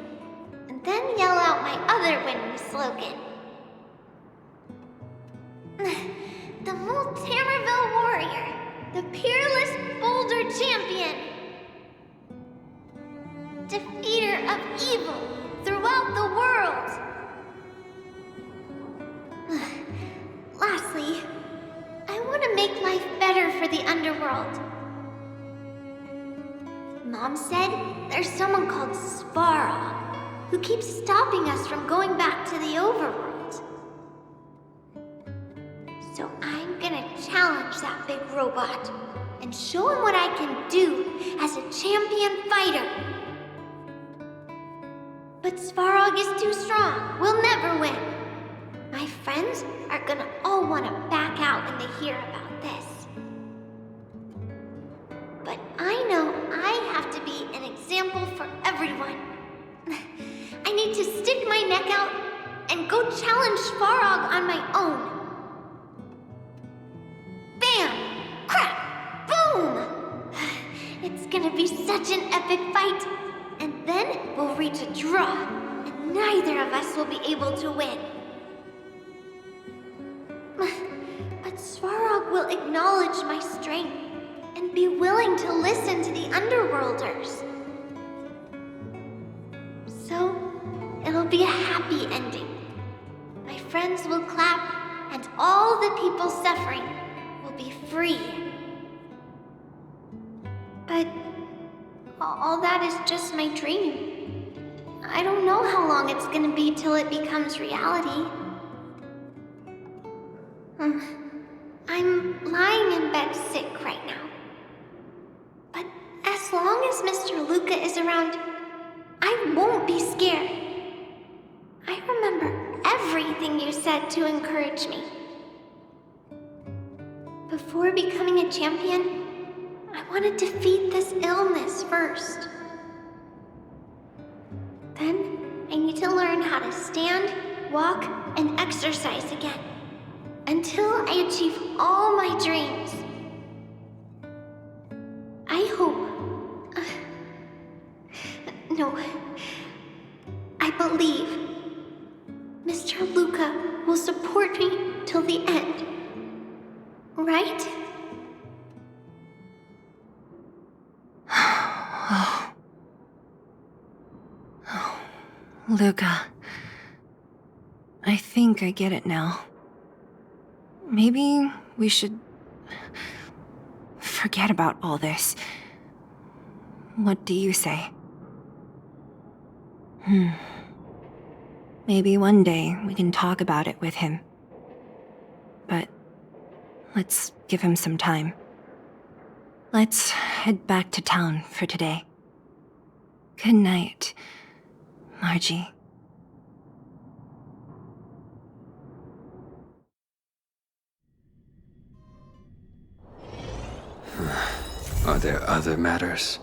and then yell out my other winning slogan. The Multamerville Warrior, the peerless Boulder Champion. Defeater of evil throughout the world. Lastly, I want to make life better for the underworld. Mom said there's someone called Svara who keeps stopping us from going back to the overworld. So I'm gonna challenge that big robot and show him what I can do as a champion fighter. But Svarog is too strong. We'll never win. My friends are gonna all want to back out when they hear about this. But I know I have to be an example for everyone. I need to stick my neck out and go challenge Svarog on my own. Bam! Crack! Boom! It's gonna be such an epic fight. And then we'll reach a draw, and neither of us will be able to win. But Svarog will acknowledge my strength and be willing to listen to the Underworlders. So, it'll be a happy ending. My friends will clap, and all the people suffering will be free. But all that is just my dream. I don't know how long it's gonna be till it becomes reality. I'm lying in bed sick right now. But as long as Mr. Luca is around, I won't be scared. I remember everything you said to encourage me. Before becoming a champion, I want to defeat this illness first. Then, I need to learn how to stand, walk, and exercise again. Until I achieve all my dreams. I hope... no. I believe Mr. Luca will support me till the end. Right? Luca. I think I get it now. Maybe we should forget about all this. What do you say? Maybe one day we can talk about it with him. But let's give him some time. Let's head back to town for today. Good night, Margie. Are there other matters?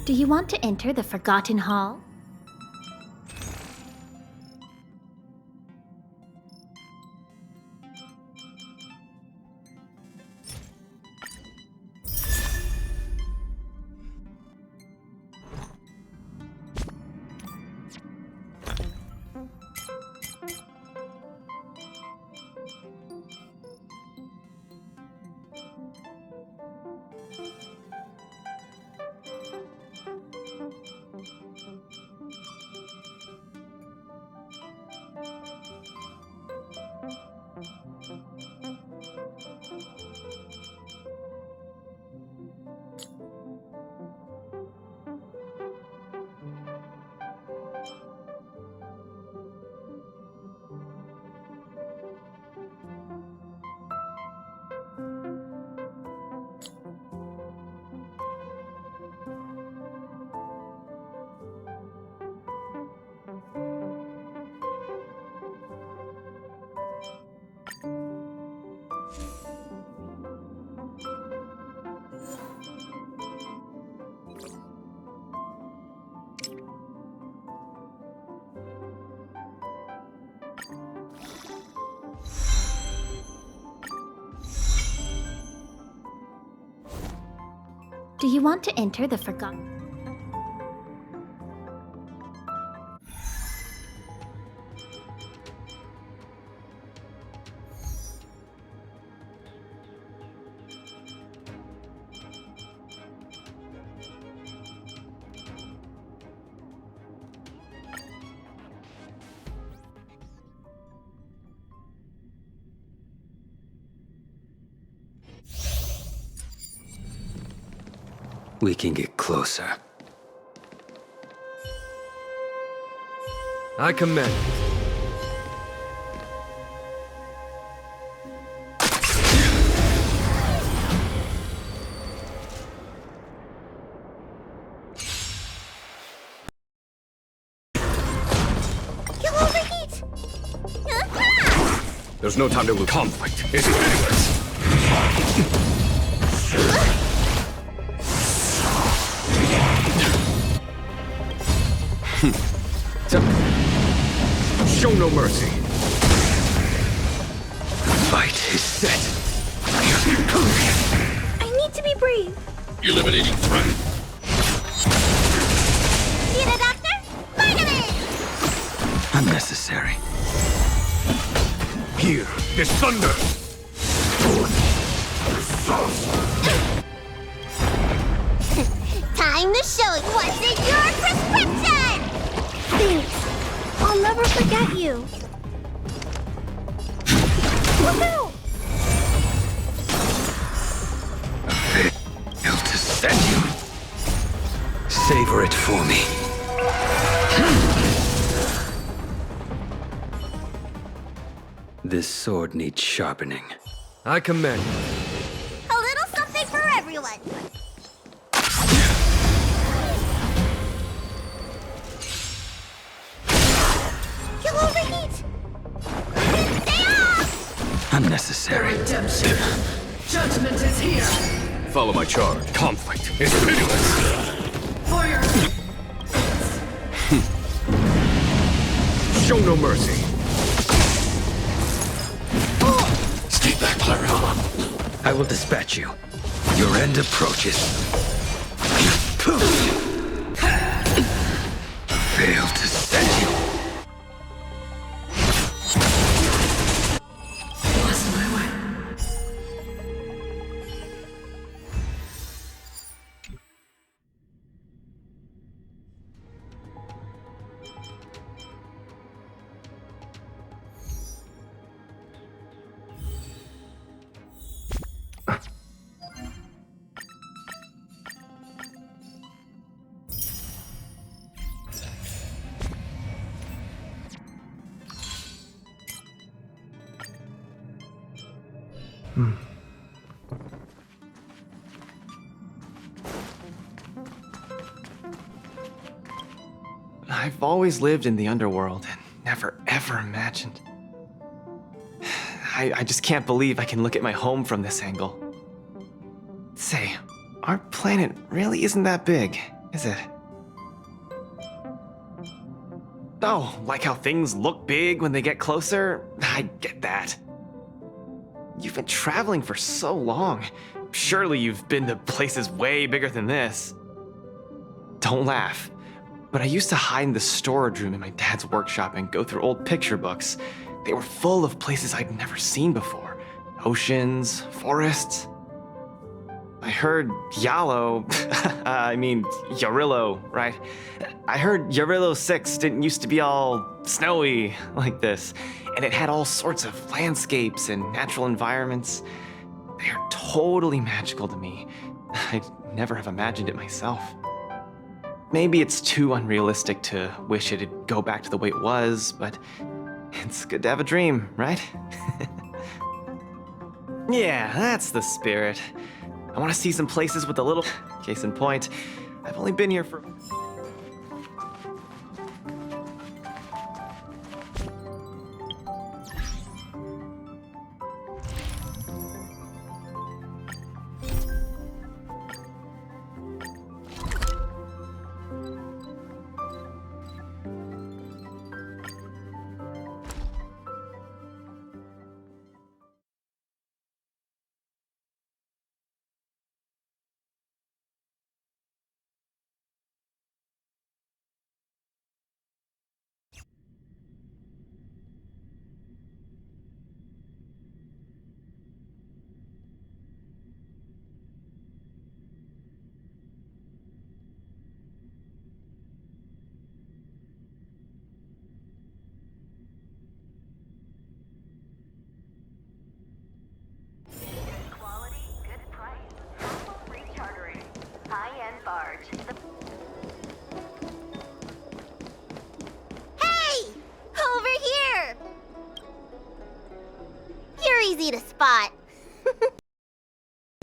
Do you want to enter the Forgotten Hall? Do you want to enter the Forgotten? We can get closer. I commend it. You'll overheat! There's no time to lose. Conflict is meaningless. Show no mercy. The fight is set. I need to be brave. Eliminating threat. See the doctor? Vitamin! Unnecessary. Here is thunder. Time to show you what's in your prescription! Thanks. I'll never forget you. Look out! Failed to send you. Savor it for me. This sword needs sharpening. I commend it. A little something for everyone. You'll overheat! Stay off! Unnecessary. Redemption. Judgment is here. Follow my charge. Conflict is pitiless. For your Show no mercy. Stay back, Clara. I will dispatch you. Your end approaches. Failed to send you. lost my way. I've always lived in the underworld and never ever imagined. I just can't believe I can look at my home from this angle. Say, our planet really isn't that big, is it? Oh, like how things look big when they get closer? I get that. You've been traveling for so long. Surely you've been to places way bigger than this. Don't laugh, but I used to hide in the storage room in my dad's workshop and go through old picture books. They were full of places I'd never seen before. Oceans, forests. I heard Yarillo, right? I heard Yarillo 6 didn't used to be all snowy like this, and it had all sorts of landscapes and natural environments. They are totally magical to me. I'd never have imagined it myself. Maybe it's too unrealistic to wish it'd go back to the way it was, but it's good to have a dream, right? Yeah, that's the spirit. I want to see some places with a little... Case in point, I've only been here for... Easy to spot.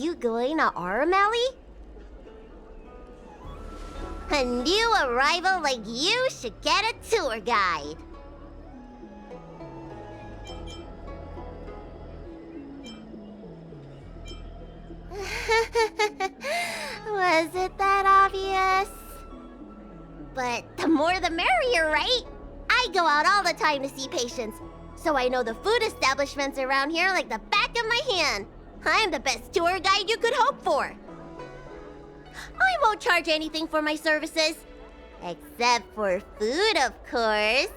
You going to Aurumatton? A new arrival like you should get a tour guide. Was it that obvious? But the more the merrier, right? I go out all the time to see patients, so I know the food establishments around here like the back of my hand. I'm the best tour guide you could hope for. I won't charge anything for my services. Except for food, of course.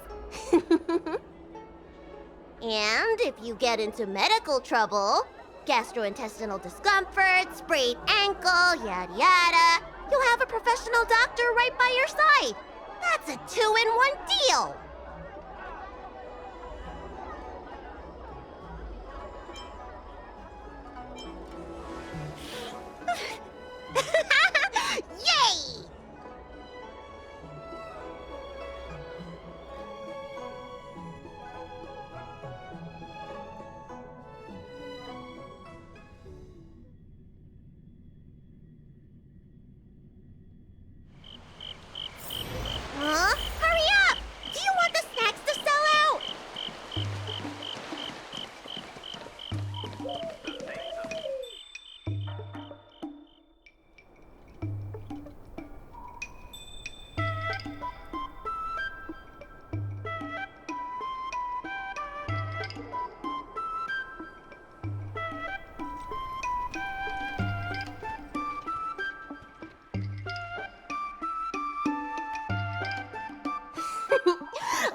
And if you get into medical trouble, gastrointestinal discomfort, sprained ankle, yada yada, you'll have a professional doctor right by your side. That's a 2-in-1 deal. Yay! Huh? Hurry up! Do you want the snacks to sell out?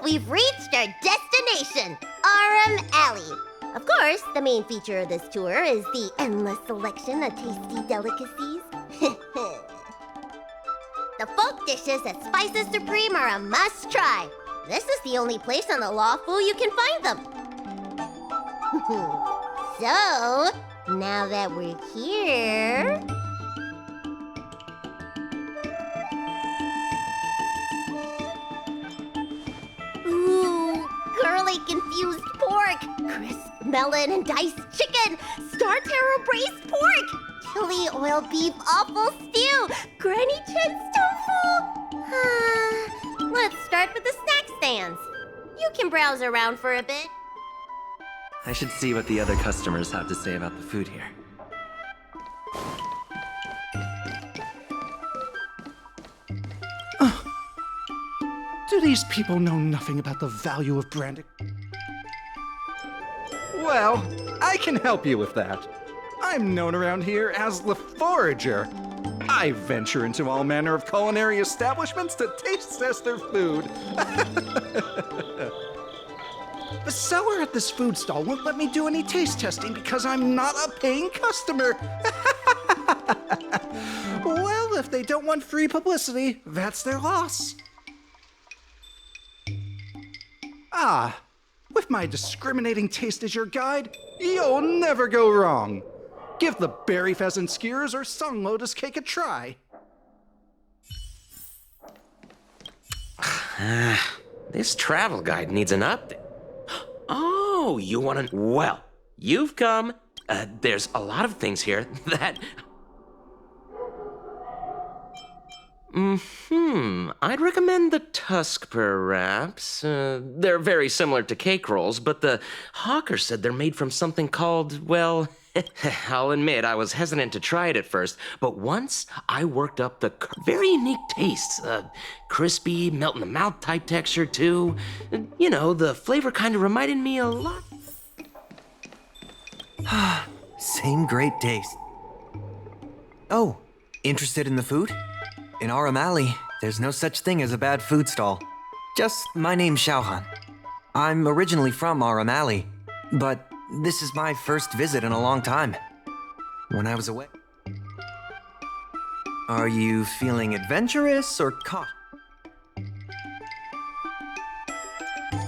We've reached our destination, Aurumatton. Of course, the main feature of this tour is the endless selection of tasty delicacies. The folk dishes at Spices Supreme are a must-try. This is the only place on the Lawful you can find them. So, now that we're here... Ooh, girly confused pork, crisp melon and diced chicken, star taro braised pork, chili oil beef offal stew, granny chen's tofu. Let's start with the snack stands. You can browse around for a bit. I should see what the other customers have to say about the food here. Do these people know nothing about the value of branding? Well, I can help you with that. I'm known around here as the Forager. I venture into all manner of culinary establishments to taste test their food. The seller at this food stall won't let me do any taste testing because I'm not a paying customer. Well, if they don't want free publicity, that's their loss. Ah, with my discriminating taste as your guide, you'll never go wrong. Give the berry pheasant skewers or song lotus cake a try. This travel guide needs an update. Oh, you want to... Well, you've come. There's a lot of things here that... I'd recommend the tusk, perhaps. They're very similar to cake rolls, but the hawker said they're made from something called, well... I'll admit, I was hesitant to try it at first, but once I worked up the very unique tastes. Crispy, melt-in-the-mouth type texture, too. You know, the flavor kind of reminded me a lot. Same great taste. Oh, interested in the food? In Aurumali, there's no such thing as a bad food stall. Just my name's Xiaohan. I'm originally from Aurumali, but this is my first visit in a long time. When I was away. Are you feeling adventurous or caught?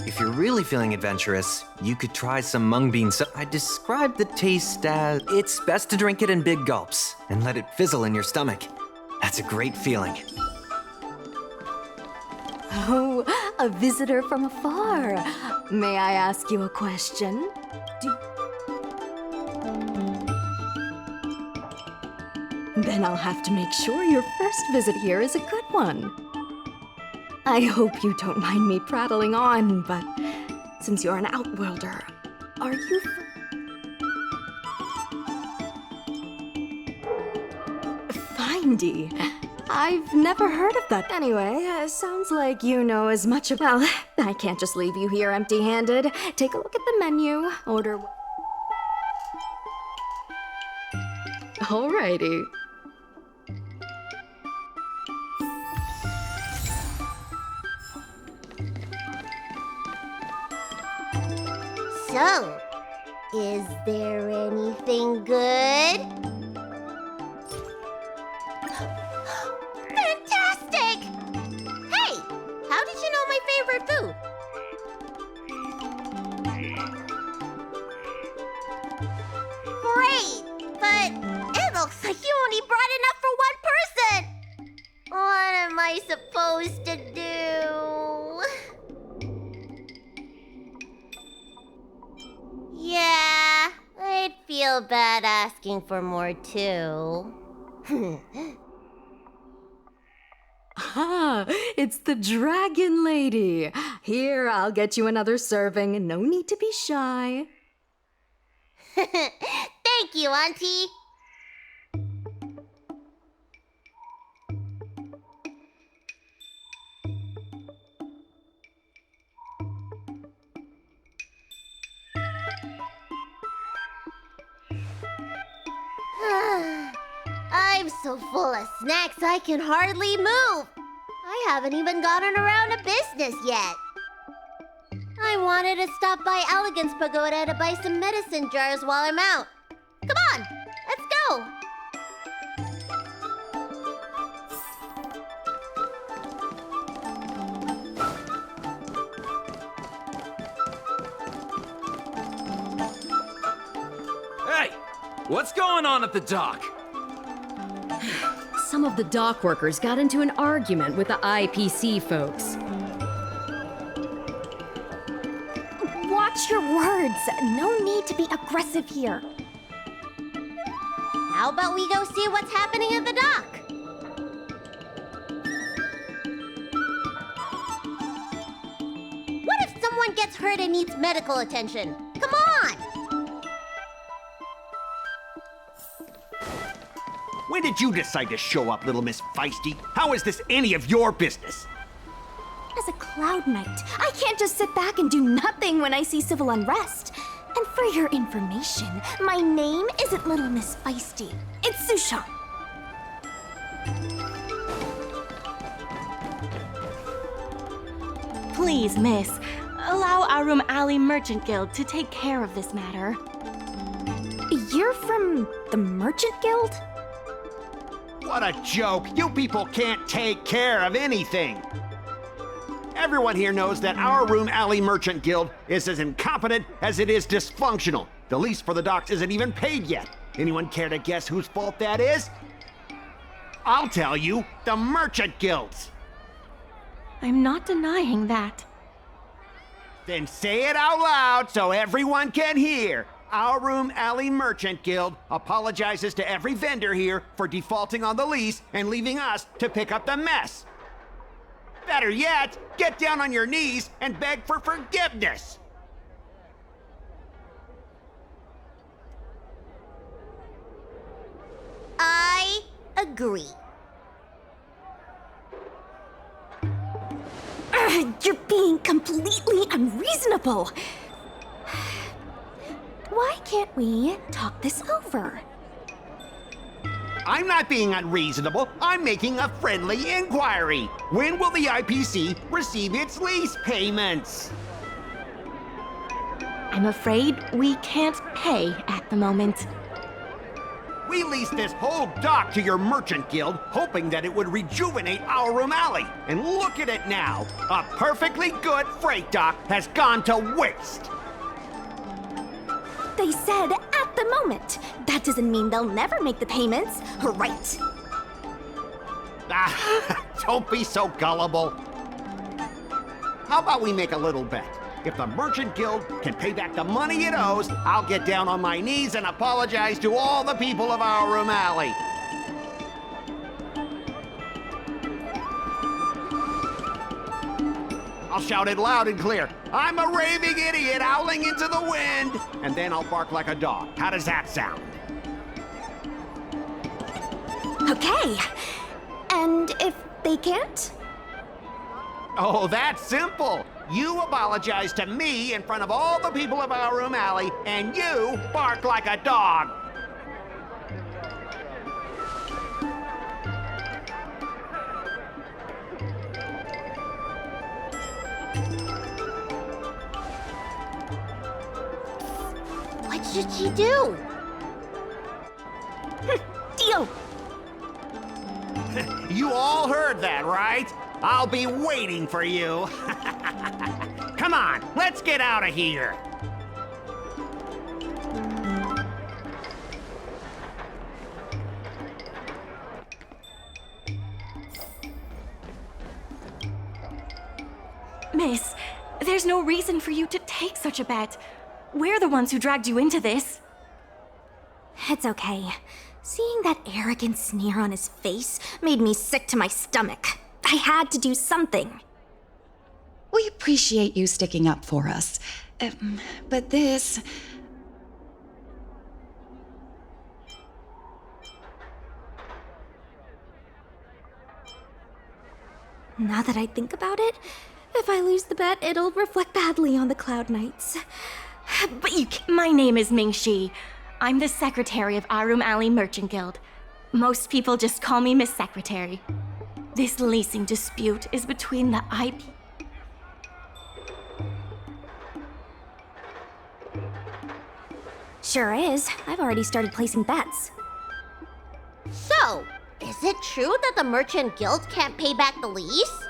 If you're really feeling adventurous, you could try some mung bean soup. I describe the taste as it's best to drink it in big gulps and let it fizzle in your stomach. That's a great feeling. Oh, a visitor from afar. May I ask you a question? Then I'll have to make sure your first visit here is a good one. I hope you don't mind me prattling on, but since you're an outworlder, are you... Findy. I've never heard of that. Anyway, sounds like you know as much about... Well, I can't just leave you here empty-handed. Take a look at the menu. Order... Alrighty. So, is there anything good? Fantastic! Hey, how did you know my favorite food? Great, but it looks like you only brought enough for one person. What am I supposed to do? Yeah, I'd feel bad asking for more too. Ah, it's the Dragon Lady. Here, I'll get you another serving. No need to be shy. Thank you, Auntie. I'm so full of snacks I can hardly move. I haven't even gotten around to business yet. I wanted to stop by Elegance Pagoda to buy some medicine jars while I'm out. Come on, let's go. Hey, what's going on at the dock? Some of the dock workers got into an argument with the IPC folks. Watch your words. No need to be aggressive here. How about we go see what's happening at the dock? What if someone gets hurt and needs medical attention? Come on! When did you decide to show up, little Miss Feisty? How is this any of your business? as a Cloud Knight, I can't just sit back and do nothing when I see civil unrest. And for your information, my name isn't Little Miss Feisty. It's Sushan. Please, miss, allow Aurum Alley Merchant Guild to take care of this matter. You're from the Merchant Guild? What a joke! You people can't take care of anything! Everyone here knows that our Room Alley Merchant Guild is as incompetent as it is dysfunctional. The lease for the docks isn't even paid yet. Anyone care to guess whose fault that is? I'll tell you, the Merchant Guild's. I'm not denying that. Then say it out loud so everyone can hear. Our Room Alley Merchant Guild apologizes to every vendor here for defaulting on the lease and leaving us to pick up the mess. Better yet, get down on your knees and beg for forgiveness. I agree. You're being completely unreasonable. Why can't we talk this over? I'm not being unreasonable. I'm making a friendly inquiry. When will the IPC receive its lease payments? I'm afraid we can't pay at the moment. We leased this whole dock to your merchant guild, hoping that it would rejuvenate our Room Alley. And look at it now. A perfectly good freight dock has gone to waste. They said at the moment. That doesn't mean they'll never make the payments, right? Don't be so gullible. How about we make a little bet? If the Merchant Guild can pay back the money it owes, I'll get down on my knees and apologize to all the people of our Room Alley. I'll shout it loud and clear. I'm a raving idiot howling into the wind. And then I'll bark like a dog. How does that sound? Okay. And if they can't? Oh, that's simple. You apologize to me in front of all the people of our Room Alley, and you bark like a dog. What should she do? Deal. You all heard that, right? I'll be waiting for you. Come on, let's get out of here. Miss, there's no reason for you to take such a bet. We're the ones who dragged you into this. It's okay. Seeing that arrogant sneer on his face made me sick to my stomach. I had to do something. We appreciate you sticking up for us. But this... Now that I think about it, if I lose the bet, it'll reflect badly on the Cloud Knights. But my name is Ming-Shi. I'm the secretary of Aurum Alley Merchant Guild. Most people just call me Miss Secretary. This leasing dispute is between the IP... Sure is. I've already started placing bets. So, is it true that the Merchant Guild can't pay back the lease?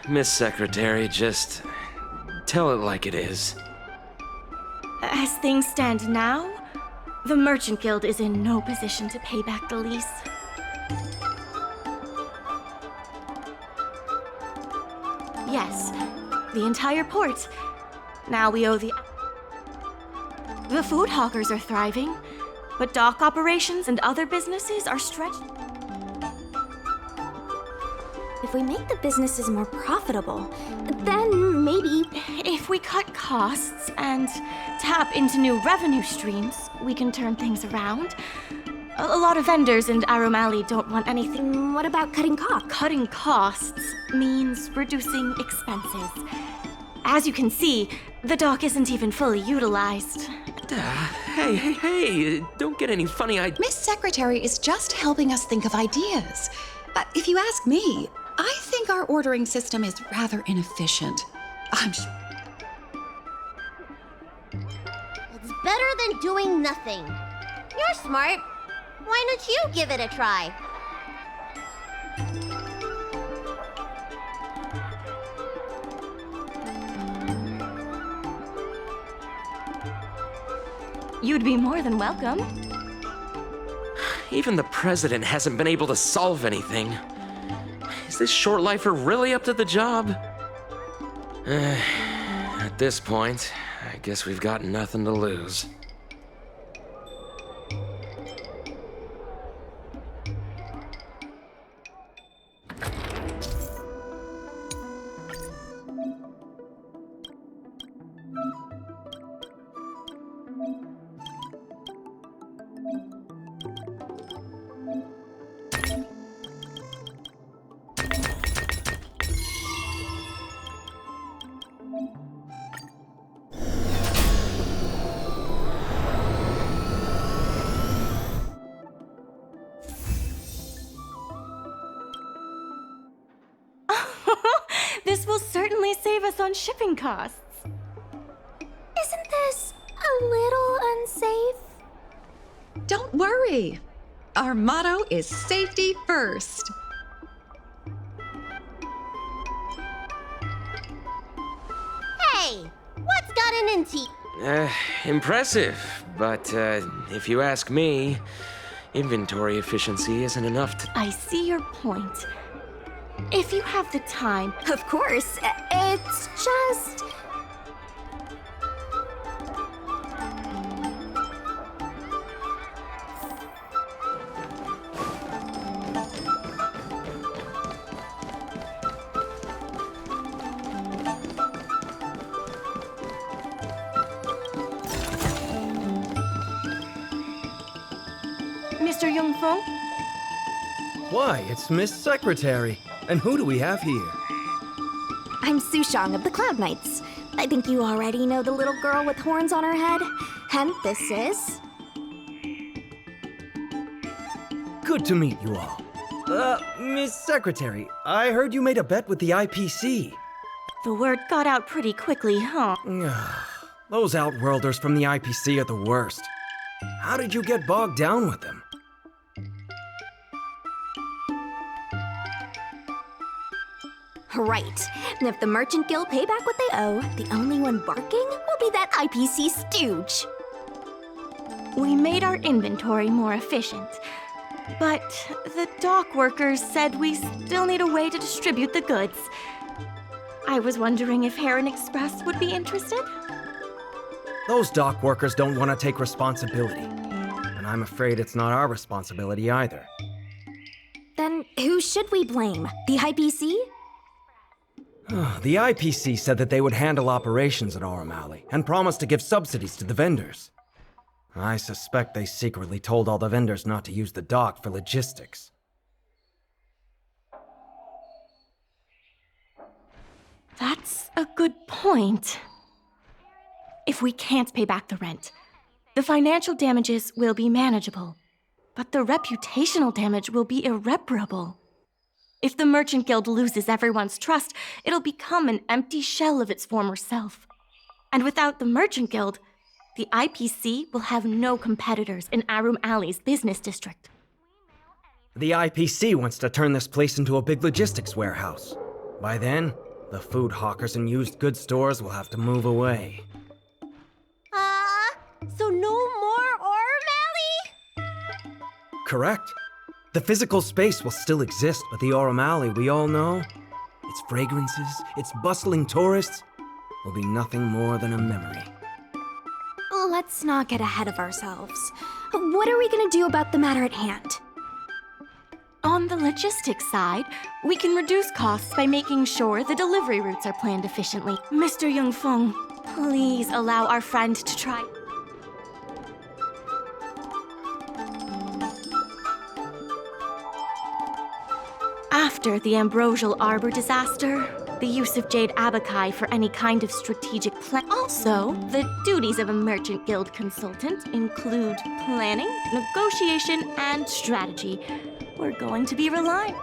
Miss Secretary, just tell it like it is. As things stand now, the Merchant Guild is in no position to pay back the lease. Yes, the entire port. Now we owe the food hawkers are thriving, but dock operations and other businesses are stretched. If we make the businesses more profitable, then maybe... If we cut costs and tap into new revenue streams, we can turn things around. A lot of vendors in Arum Alley don't want anything. What about cutting costs? Cutting costs means reducing expenses. As you can see, the dock isn't even fully utilized. Hey, don't get any funny ideas. Miss Secretary is just helping us think of ideas. If you ask me, I think our ordering system is rather inefficient. It's better than doing nothing. You're smart. Why don't you give it a try? You'd be more than welcome. Even the president hasn't been able to solve anything. Is this short lifer really up to the job? At this point, I guess we've got nothing to lose. This will certainly save us on shipping costs. Isn't this a little unsafe? Don't worry. Our motto is safety first. Hey, what's gotten into you? Impressive, but if you ask me, inventory efficiency isn't enough to... I see your point. If you have the time... Of course. It's just... Mr. Yongfeng? Why, it's Miss Secretary. And who do we have here? I'm Sushang of the Cloud Knights. I think you already know the little girl with horns on her head. And this is... Good to meet you all. Miss Secretary, I heard you made a bet with the IPC. The word got out pretty quickly, huh? Those Outworlders from the IPC are the worst. How did you get bogged down with them? Right. And if the Merchant Guild pay back what they owe, the only one barking will be that IPC stooge. We made our inventory more efficient, but the dock workers said we still need a way to distribute the goods. I was wondering if Heron Express would be interested? Those dock workers don't want to take responsibility. And I'm afraid it's not our responsibility either. Then who should we blame? The IPC? The IPC said that they would handle operations at Arum Alley and promised to give subsidies to the vendors. I suspect they secretly told all the vendors not to use the dock for logistics. That's a good point. If we can't pay back the rent, the financial damages will be manageable, but the reputational damage will be irreparable. If the Merchant Guild loses everyone's trust, it'll become an empty shell of its former self. And without the Merchant Guild, the IPC will have no competitors in Arum Alley's business district. The IPC wants to turn this place into a big logistics warehouse. By then, the food hawkers and used goods stores will have to move away. So no more Arum Alley? Correct. The physical space will still exist, but the Arum Alley we all know, its fragrances, its bustling tourists, will be nothing more than a memory. Let's not get ahead of ourselves. What are we gonna do about the matter at hand? On the logistics side, we can reduce costs by making sure the delivery routes are planned efficiently. Mr. Yongfeng, please allow our friend to try. After the Ambrosial Arbor disaster, the use of Jade Abakai for any kind of strategic plan. Also, the duties of a Merchant Guild consultant include planning, negotiation, and strategy. We're going to be relying.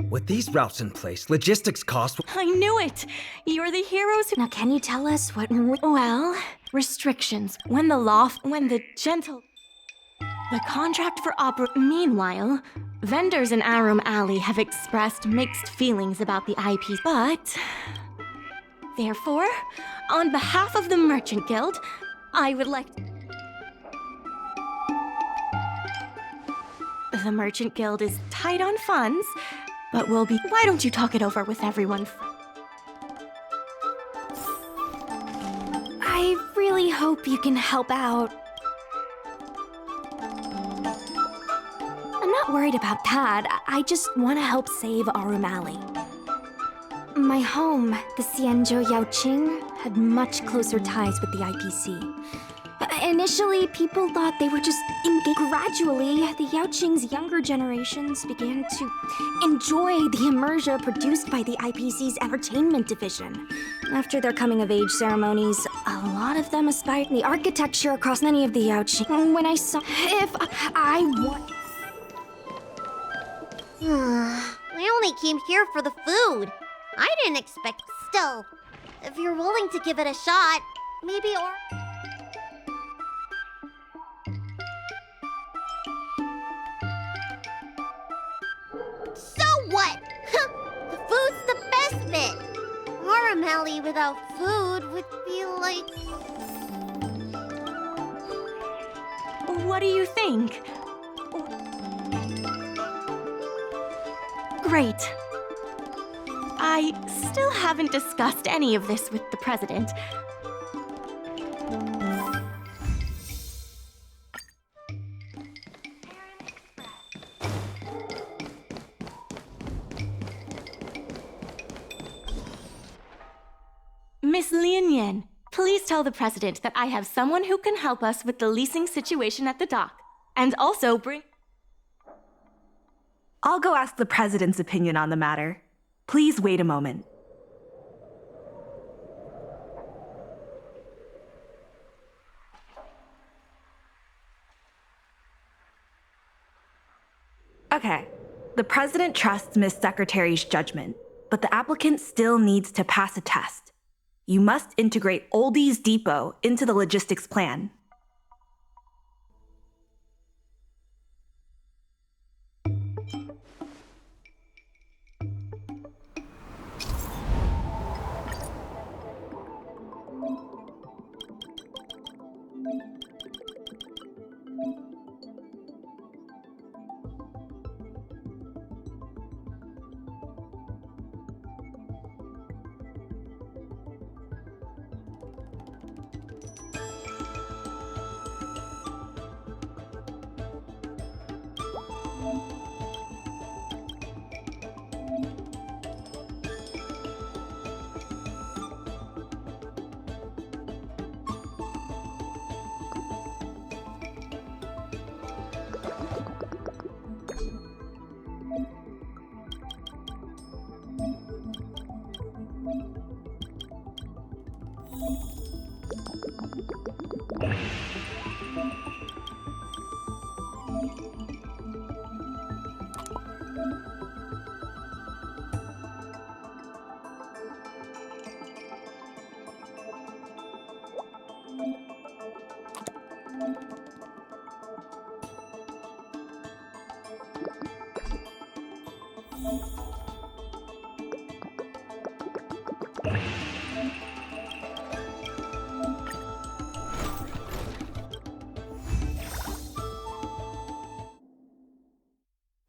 With these routes in place, logistics costs. I knew it! You're the heroes who. Now, can you tell us what. Well, restrictions. When the gentle. The contract for opera. Meanwhile, vendors in Arum Alley have expressed mixed feelings about the IP, but. Therefore, on behalf of the Merchant Guild, I would like. The Merchant Guild is tight on funds, but will be. Why don't you talk it over with everyone? I really hope you can help out. I'm not worried about that. I just want to help save Arum Alley. My home, the Xianzhou Yaoqing, had much closer ties with the IPC. Initially, people thought they were just engaged. Gradually, the Yaoqing's younger generations began to enjoy the immersion produced by the IPC's entertainment division. After their coming-of-age ceremonies, a lot of them aspired the architecture across many of the Yaoqing. When I saw... If I want... I only came here for the food. I didn't expect... Still, if you're willing to give it a shot, maybe or... So what? The food's the best bit. Arum Alley without food would be like... What do you think? Great. I still haven't discussed any of this with the president. Miss Lian Yan, please tell the president that I have someone who can help us with the leasing situation at the dock. And also bring... I'll go ask the president's opinion on the matter. Please wait a moment. Okay, the president trusts Miss Secretary's judgment, but the applicant still needs to pass a test. You must integrate Oldie's Depot into the logistics plan.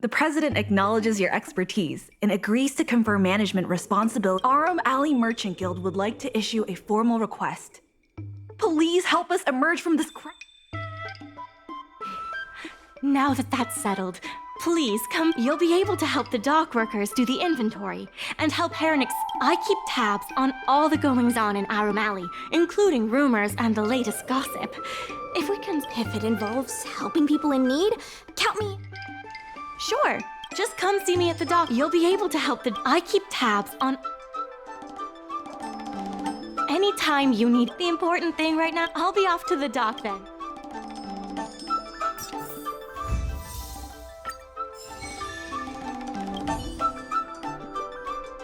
The president acknowledges your expertise and agrees to confer management responsibility. Aurum Alley Merchant Guild would like to issue a formal request. Please help us emerge from this Now that that's settled, please come. You'll be able to help the dock workers do the inventory and help Heron. I keep tabs on all the goings-on in Arum Alley, including rumors and the latest gossip. If it involves helping people in need, count me. Sure, just come see me at the dock. You'll be able to help I keep tabs on anytime you need. The important thing right now, I'll be off to the dock then.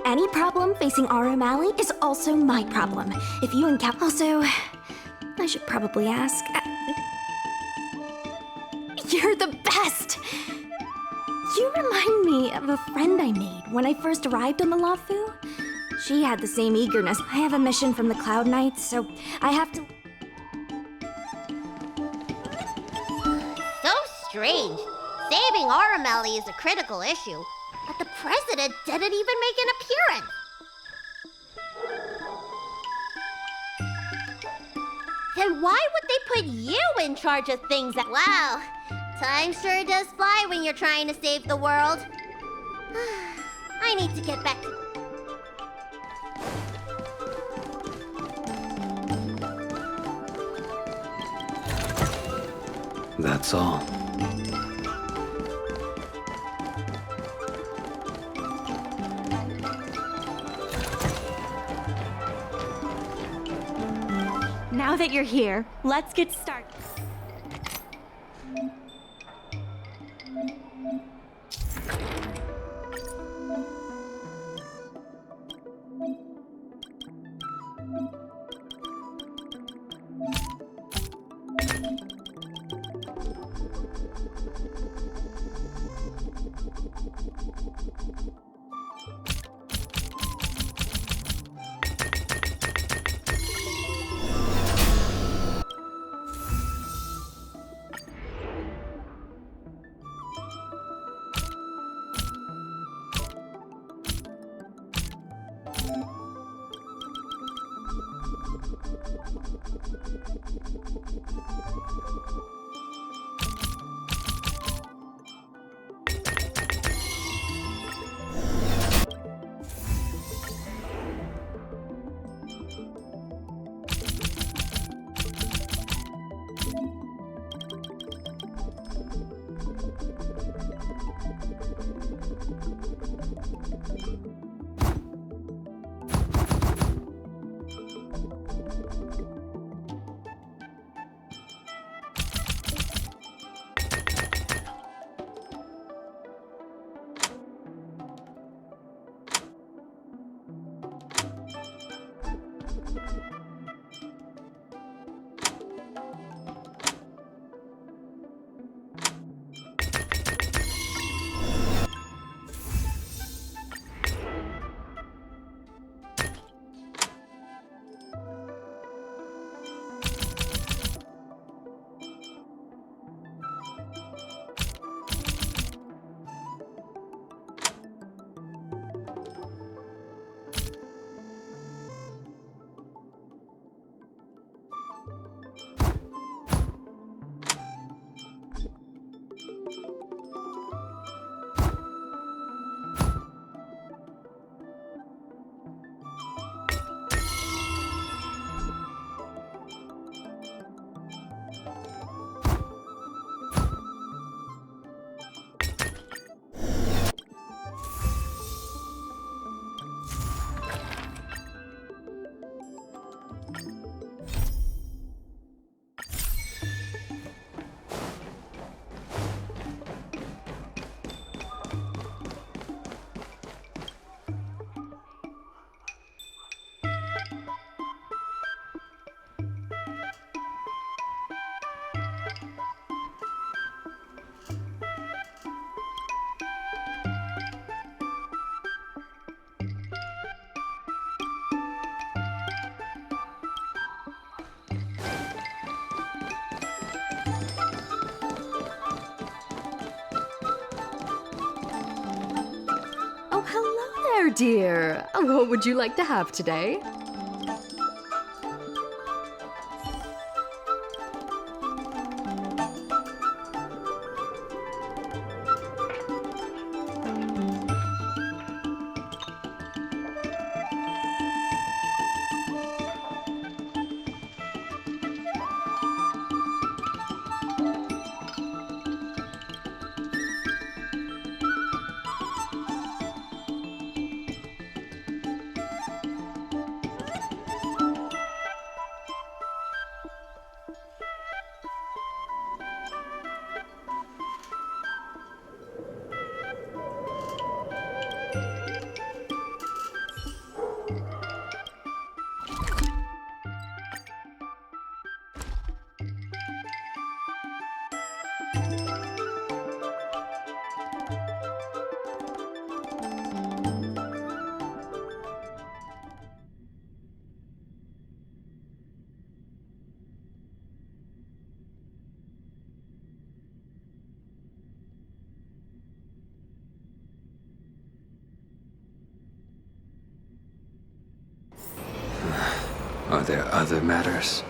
Any problem facing Aurum Alley is also my problem. If you encounter... Also, I should probably ask... You're the best! You remind me of a friend I made when I first arrived on the Lafu. She had the same eagerness. I have a mission from the Cloud Knights, so I have to... So strange. Saving Aurum Alley is a critical issue, but the president didn't even make an appearance. Then why would they put you in charge of things that... Wow, time sure does fly when you're trying to save the world. I need to get back. That's all. Now that you're here, let's get started. there, dear. What would you like to have today? Are there other matters?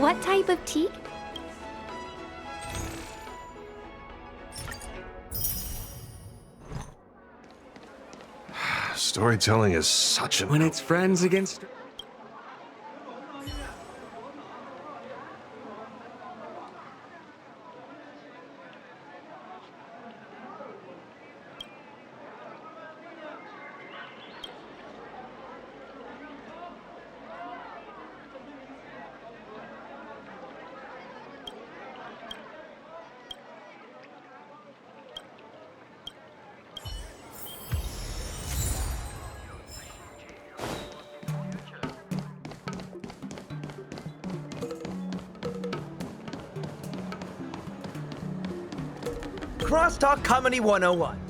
What type of tea? Storytelling is such a... When it's friends against... Crosstalk Comedy 101.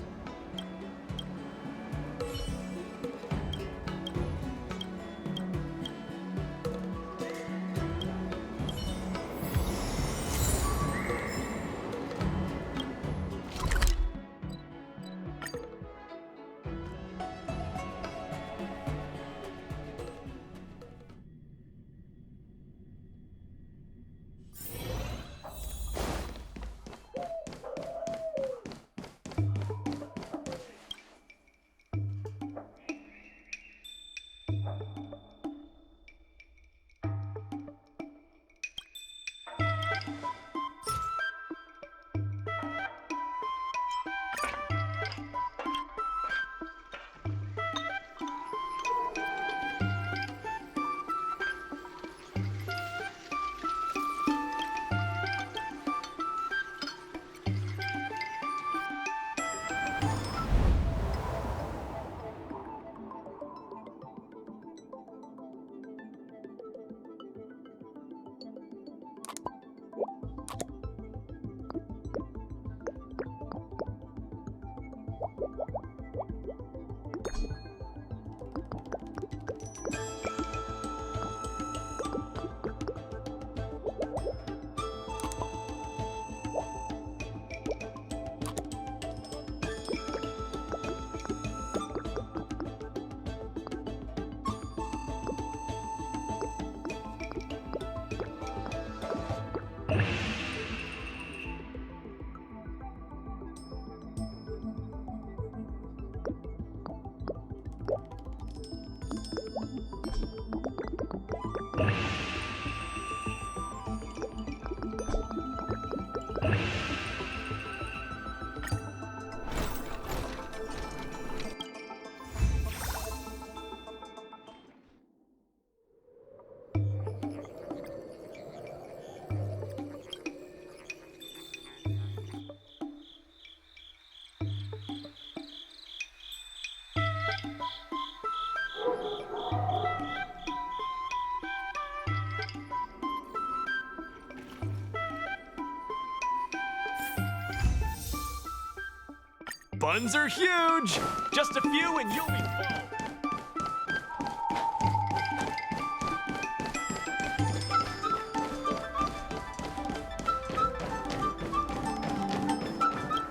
buns are huge! Just a few and you'll be full.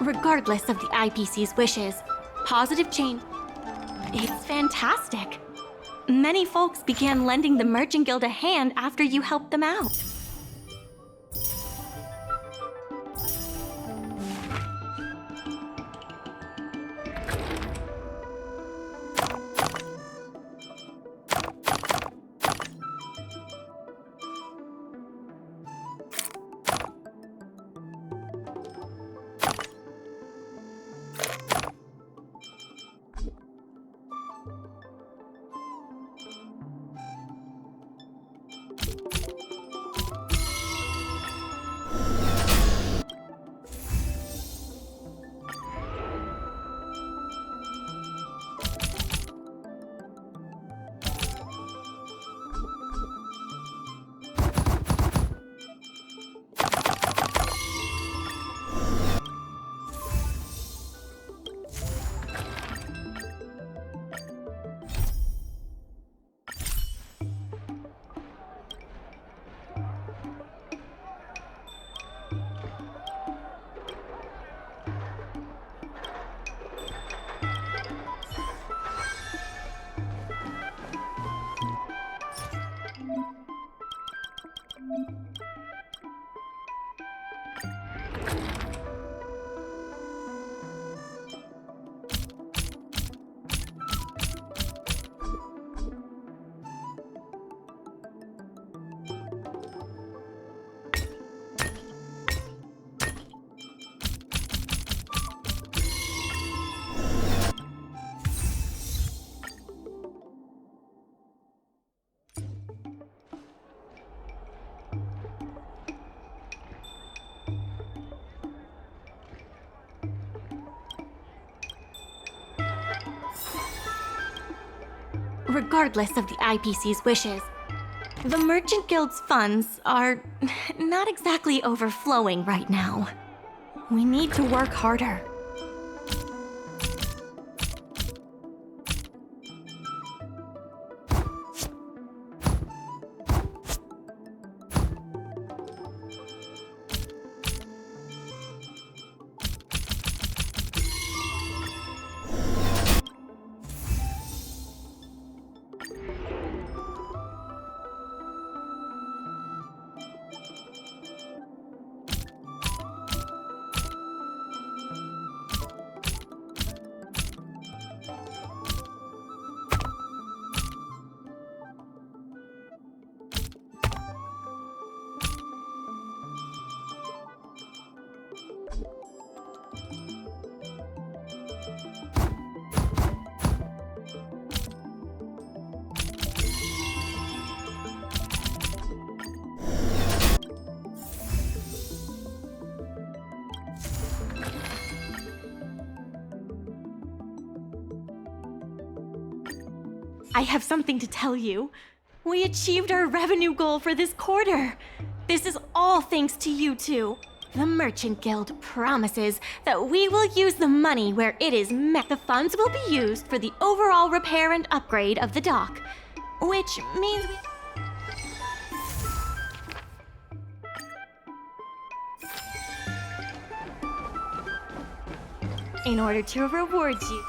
Regardless of the IPC's wishes, positive change. It's fantastic. Many folks began lending the Merchant Guild a hand after you helped them out. Regardless of the IPC's wishes, the Merchant Guild's funds are not exactly overflowing right now. We need to work harder. I have something to tell you. We achieved our revenue goal for this quarter. This is all thanks to you two. The Merchant Guild promises that we will use the money where it is met. The funds will be used for the overall repair and upgrade of the dock, which means in order to reward you.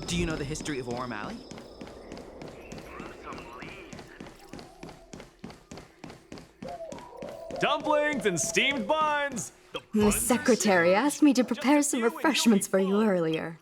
Do you know the history of Aurumali? Dumplings and steamed buns! Miss Secretary asked me to prepare some refreshments for you earlier.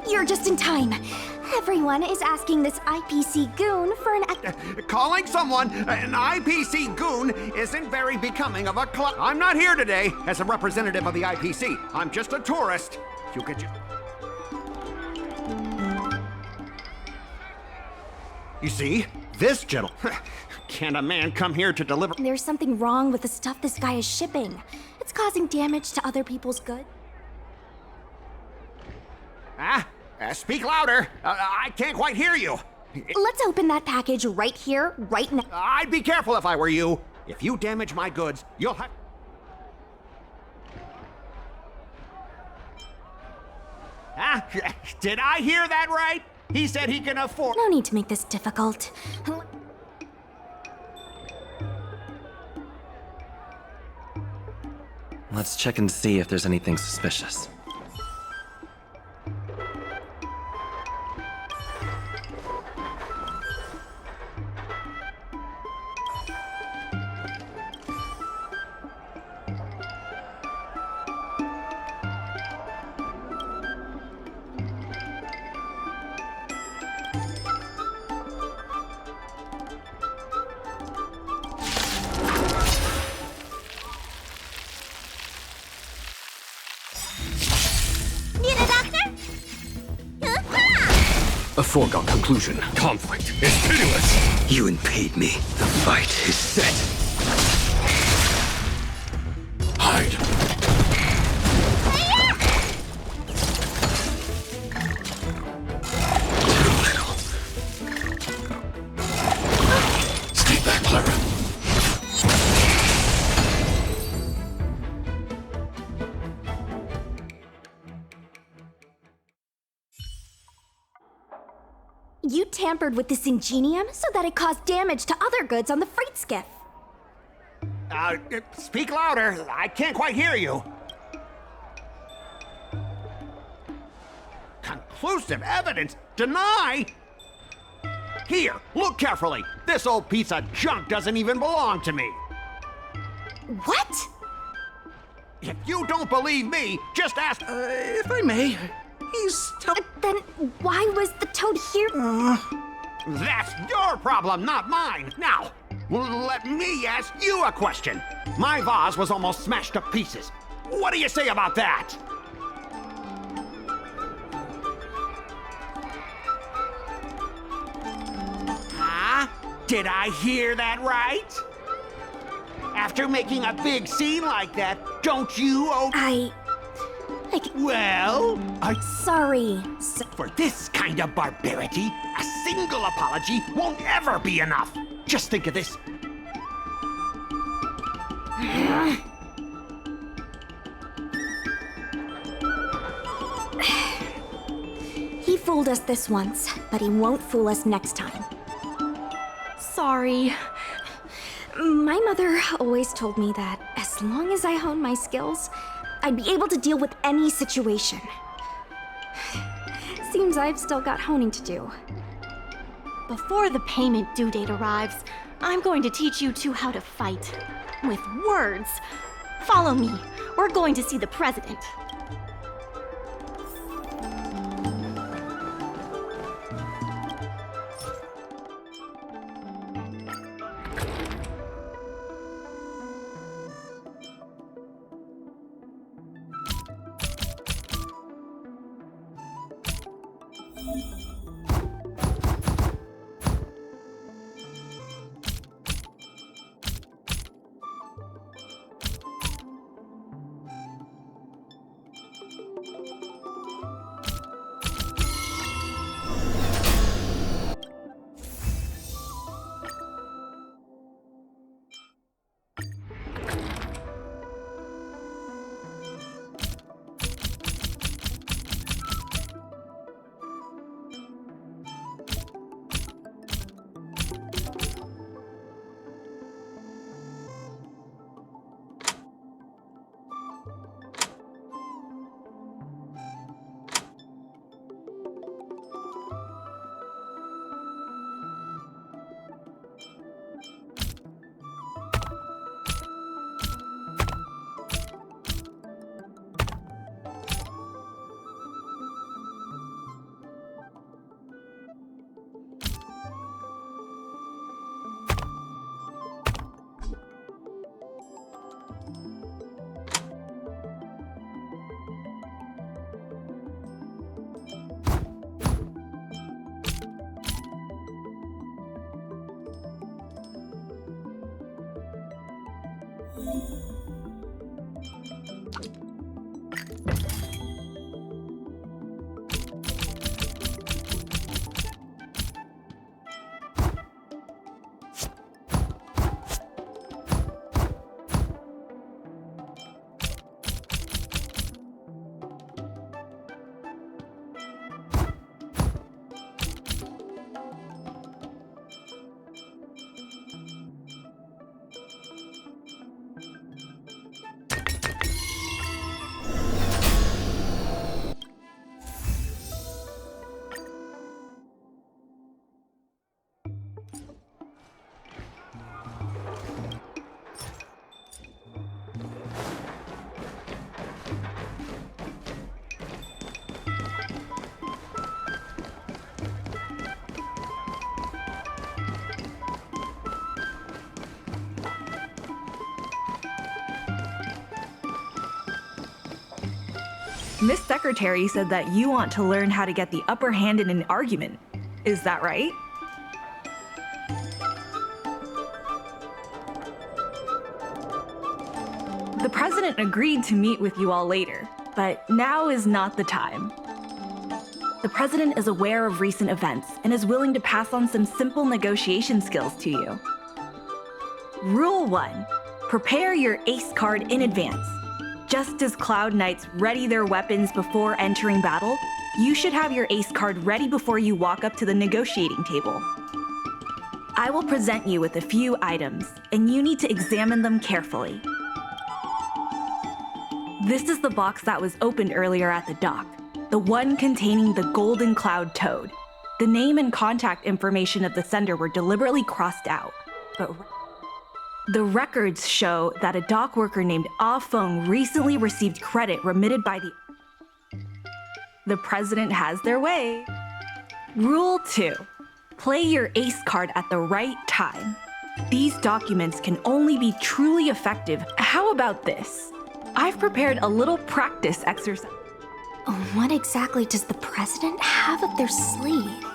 You're just in time. Everyone is asking this IPC goon for an Calling someone an IPC goon isn't very becoming of a club. I'm not here today as a representative of the IPC. I'm just a tourist. You could just... You see? This gentle... Can a man come here to deliver... There's something wrong with the stuff this guy is shipping. It's causing damage to other people's goods. Speak louder. I can't quite hear you. Let's open that package right here, right now. I'd be careful if I were you. If you damage my goods, you'll have... Did I hear that right? He said he can afford... No need to make this difficult. Let's check and see if there's anything suspicious. A foregone conclusion. Conflict is pitiless. You impede me. The fight is set. Hide. Too little. Stay back, Clara. You tampered with this ingenium so that it caused damage to other goods on the freight skiff. Speak louder. I can't quite hear you. Conclusive evidence? Deny? Here, look carefully. This old piece of junk doesn't even belong to me. What? If you don't believe me, just ask... If I may, he's... Then why was the toad here? That's your problem, not mine. Now, let me ask you a question. My vase was almost smashed to pieces. What do you say about that? Huh? Did I hear that right? After making a big scene like that, don't you Well, Sorry. For this kind of barbarity, a single apology won't ever be enough. Just think of this. He fooled us this once, but he won't fool us next time. Sorry. My mother always told me that as long as I honed my skills, I'd be able to deal with any situation. Seems I've still got honing to do. Before the payment due date arrives, I'm going to teach you two how to fight. With words. Follow me. We're going to see the president. Miss Secretary said that you want to learn how to get the upper hand in an argument. Is that right? The president agreed to meet with you all later, but now is not the time. The president is aware of recent events and is willing to pass on some simple negotiation skills to you. Rule 1. Prepare your ace card in advance. Just as Cloud Knights ready their weapons before entering battle, you should have your ace card ready before you walk up to the negotiating table. I will present you with a few items, and you need to examine them carefully. This is the box that was opened earlier at the dock, the one containing the Golden Cloud Toad. The name and contact information of the sender were deliberately crossed out, but the records show that a dock worker named Ah Feng recently received credit remitted by the president has their way. Rule 2. Play your ace card at the right time. These documents can only be truly effective. How about this? I've prepared a little practice exercise. What exactly does the president have up their sleeve?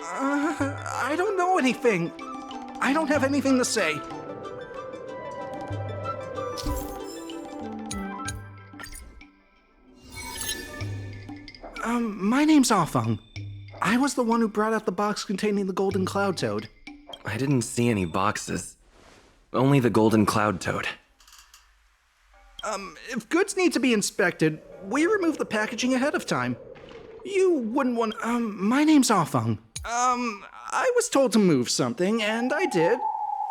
I don't know anything. I don't have anything to say. My name's Ah Feng. I was the one who brought out the box containing the Golden Cloud Toad. I didn't see any boxes. Only the golden cloud toad. If goods need to be inspected, we remove the packaging ahead of time. You wouldn't want... my name's Afeng. I was told to move something, and I did.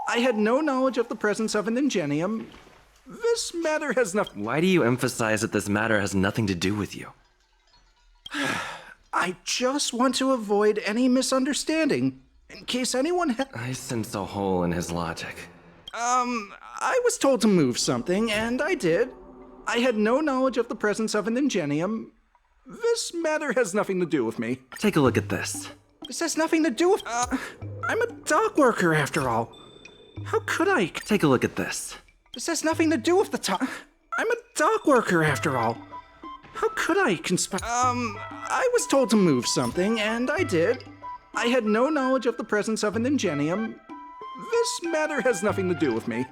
I had no knowledge of the presence of an ingenium. This matter has nothing... Why do you emphasize that this matter has nothing to do with you? I just want to avoid any misunderstanding, in case anyone I sense a hole in his logic. I was told to move something, and I did. I had no knowledge of the presence of an ingenium. This matter has nothing to do with me. Take a look at this. This has nothing to do with... I'm a dock worker, after all. How could I... Take a look at this. This has nothing to do with the time. I'm a dock worker, after all. How could I conspire... I was told to move something, and I did. I had no knowledge of the presence of an ingenium. This matter has nothing to do with me.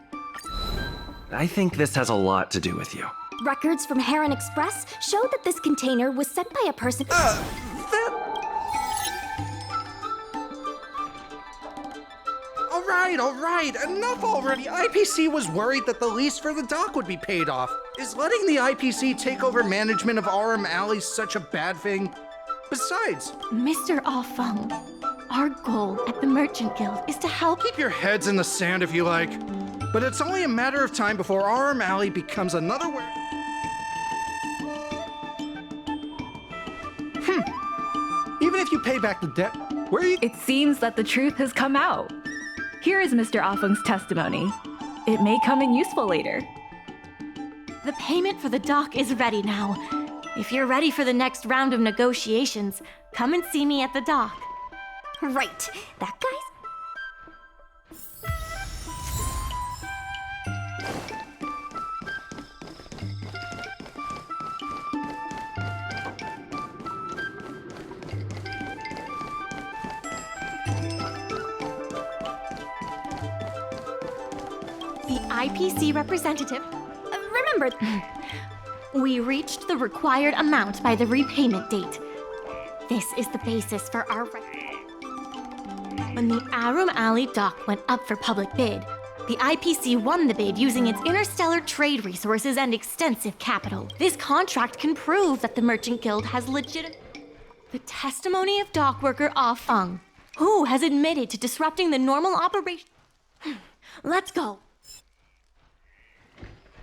I think this has a lot to do with you. Records from Heron Express show that this container was sent by a person. All right, enough already. IPC was worried that the lease for the dock would be paid off. Is letting the IPC take over management of Aurum Alley such a bad thing? Besides... Mr. Afeng, our goal at the Merchant Guild is to help... Keep your heads in the sand if you like. But it's only a matter of time before Aurum Alley becomes another Even if you pay back the debt, where are you... It seems that the truth has come out. Here is Mr. Afeng's testimony. It may come in useful later. The payment for the dock is ready now. If you're ready for the next round of negotiations, come and see me at the dock. Right, that guy's... The IPC representative... remember... We reached the required amount by the repayment date. This is the basis for our... When the Aurum Alley dock went up for public bid, the IPC won the bid using its interstellar trade resources and extensive capital. This contract can prove that the Merchant Guild has The testimony of dock worker Afeng, who has admitted to disrupting the normal operation... Let's go.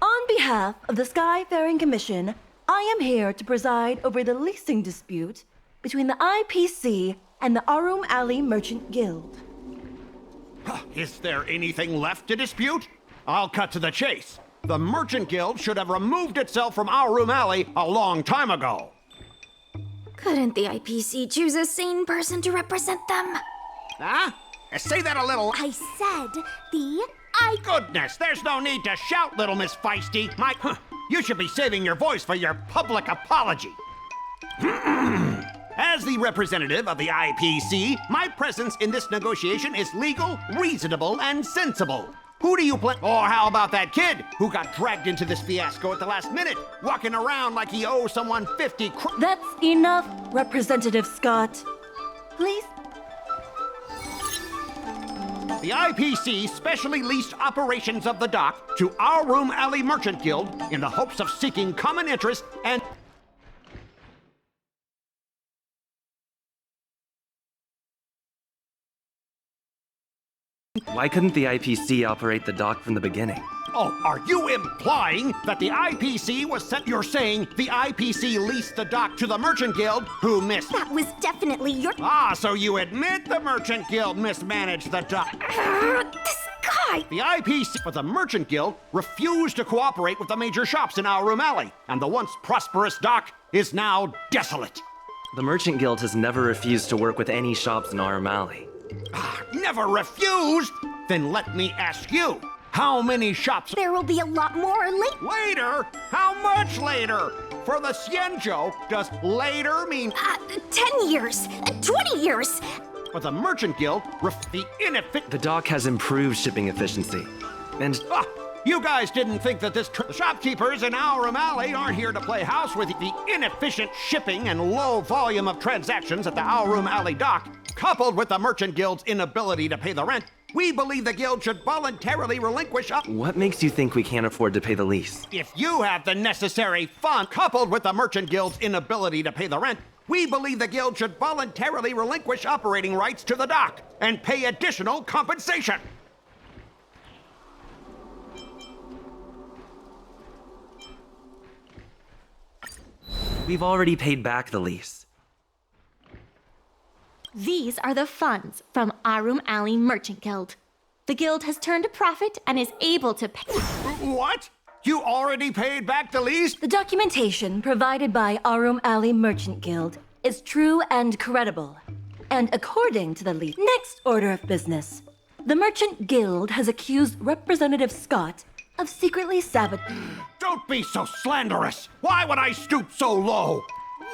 On behalf of the Skyfaring Commission, I am here to preside over the leasing dispute between the IPC and the Aurum Alley Merchant Guild. Is there anything left to dispute? I'll cut to the chase. The Merchant Guild should have removed itself from Aurum Alley a long time ago. Couldn't the IPC choose a sane person to represent them? Huh? Say that a little... I said the... Goodness, there's no need to shout, little Miss Feisty. You should be saving your voice for your public apology. As the representative of the IPC, my presence in this negotiation is legal, reasonable, and sensible. Who do you plan? Or how about that kid who got dragged into this fiasco at the last minute, walking around like he owes someone 50 That's enough, Representative Scott. Please. The IPC specially leased operations of the dock to Aurum Alley Merchant Guild in the hopes of seeking common interest and... Why couldn't the IPC operate the dock from the beginning? Oh, are you implying that the IPC was sent? You're saying the IPC leased the dock to the Merchant Guild, who That was definitely your... So you admit the Merchant Guild mismanaged the dock. This guy! The IPC, but the Merchant Guild refused to cooperate with the major shops in Aurum Alley, and the once prosperous dock is now desolate. The Merchant Guild has never refused to work with any shops in Aurum Alley. Never refused? Then let me ask you. How many shops? There will be a lot more later. How much later? For the Xianzhou, does later mean... 10 years, 20 years. For the Merchant Guild, The dock has improved shipping efficiency, and... You guys didn't think that the shopkeepers in Aurum Alley aren't here to play house with the inefficient shipping and low volume of transactions at the Aurum Alley dock, coupled with the Merchant Guild's inability to pay the rent, We believe the guild should voluntarily relinquish up. What makes you think we can't afford to pay the lease? If you have the necessary fund coupled with the merchant guild's inability to pay the rent, we believe the guild should voluntarily relinquish operating rights to the dock and pay additional compensation. We've already paid back the lease. These are the funds from Arum Alley Merchant Guild. The guild has turned a profit and is able to pay. What? You already paid back the lease? The documentation provided by Arum Alley Merchant Guild is true and credible. And according to the lease, next order of business, the Merchant Guild has accused Representative Scott of secretly sabotaging. Don't be so slanderous! Why would I stoop so low?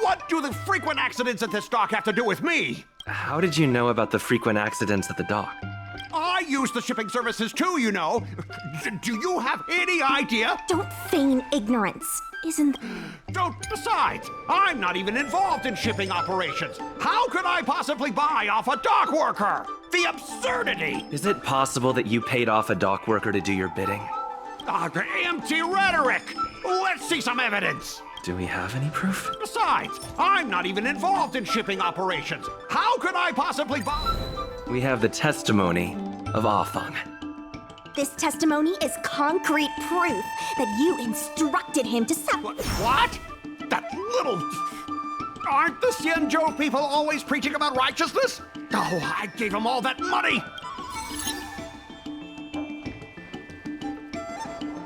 What do the frequent accidents at this dock have to do with me? How did you know about the frequent accidents at the dock? I use the shipping services too, you know. Do you have any idea? Don't feign ignorance. Isn't... Besides, I'm not even involved in shipping operations. How could I possibly buy off a dock worker? The absurdity! Is it possible that you paid off a dock worker to do your bidding? Empty rhetoric! Let's see some evidence! Do we have any proof? Besides, I'm not even involved in shipping operations. How could I possibly buy... We have the testimony of Afang. This testimony is concrete proof that you instructed him to What? That little... Aren't the Xianzhou people always preaching about righteousness? Oh, I gave them all that money!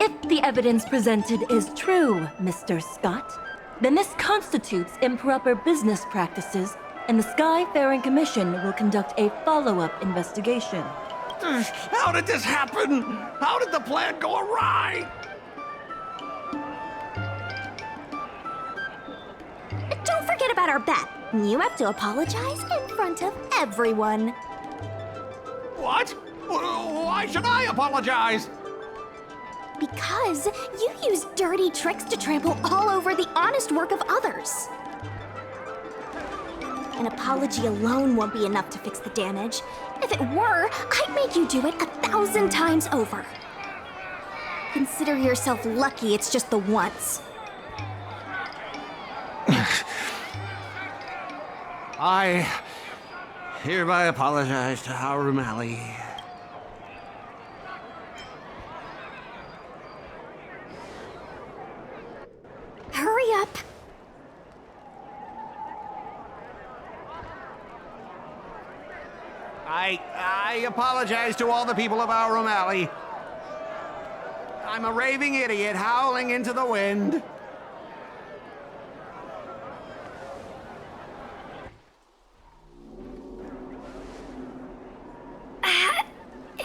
If the evidence presented is true, Mr. Scott, then this constitutes improper business practices, and the Skyfaring Commission will conduct a follow-up investigation. How did this happen? How did the plan go awry? Don't forget about our bet. You have to apologize in front of everyone. What? Why should I apologize? Because you use dirty tricks to trample all over the honest work of others. An apology alone won't be enough to fix the damage. If it were, I'd make you do it 1,000 times over. Consider yourself lucky it's just the once. I hereby apologize to Arum Alley. Hurry up. I apologize to all the people of Arum Alley. I'm a raving idiot howling into the wind.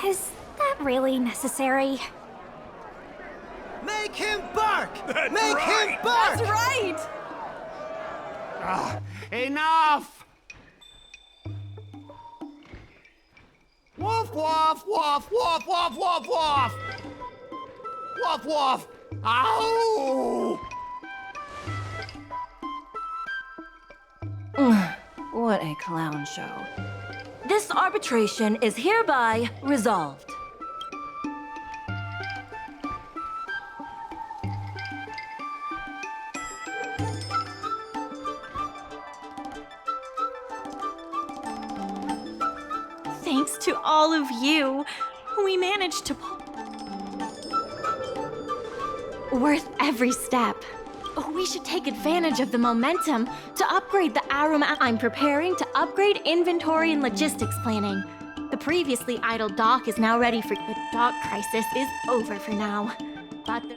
Is that really necessary? Make him bark! That's Make right. him bark! That's right! Enough! Woof, woof, woof, woof, woof, woof, woof! Woof, woof! Ow! What a clown show. This arbitration is hereby resolved. Thanks to all of you, we managed to pull... Worth every step. We should take advantage of the momentum to upgrade the Arum. I'm preparing to upgrade inventory and logistics planning. The previously idle dock is now ready for... The dock crisis is over for now. But the...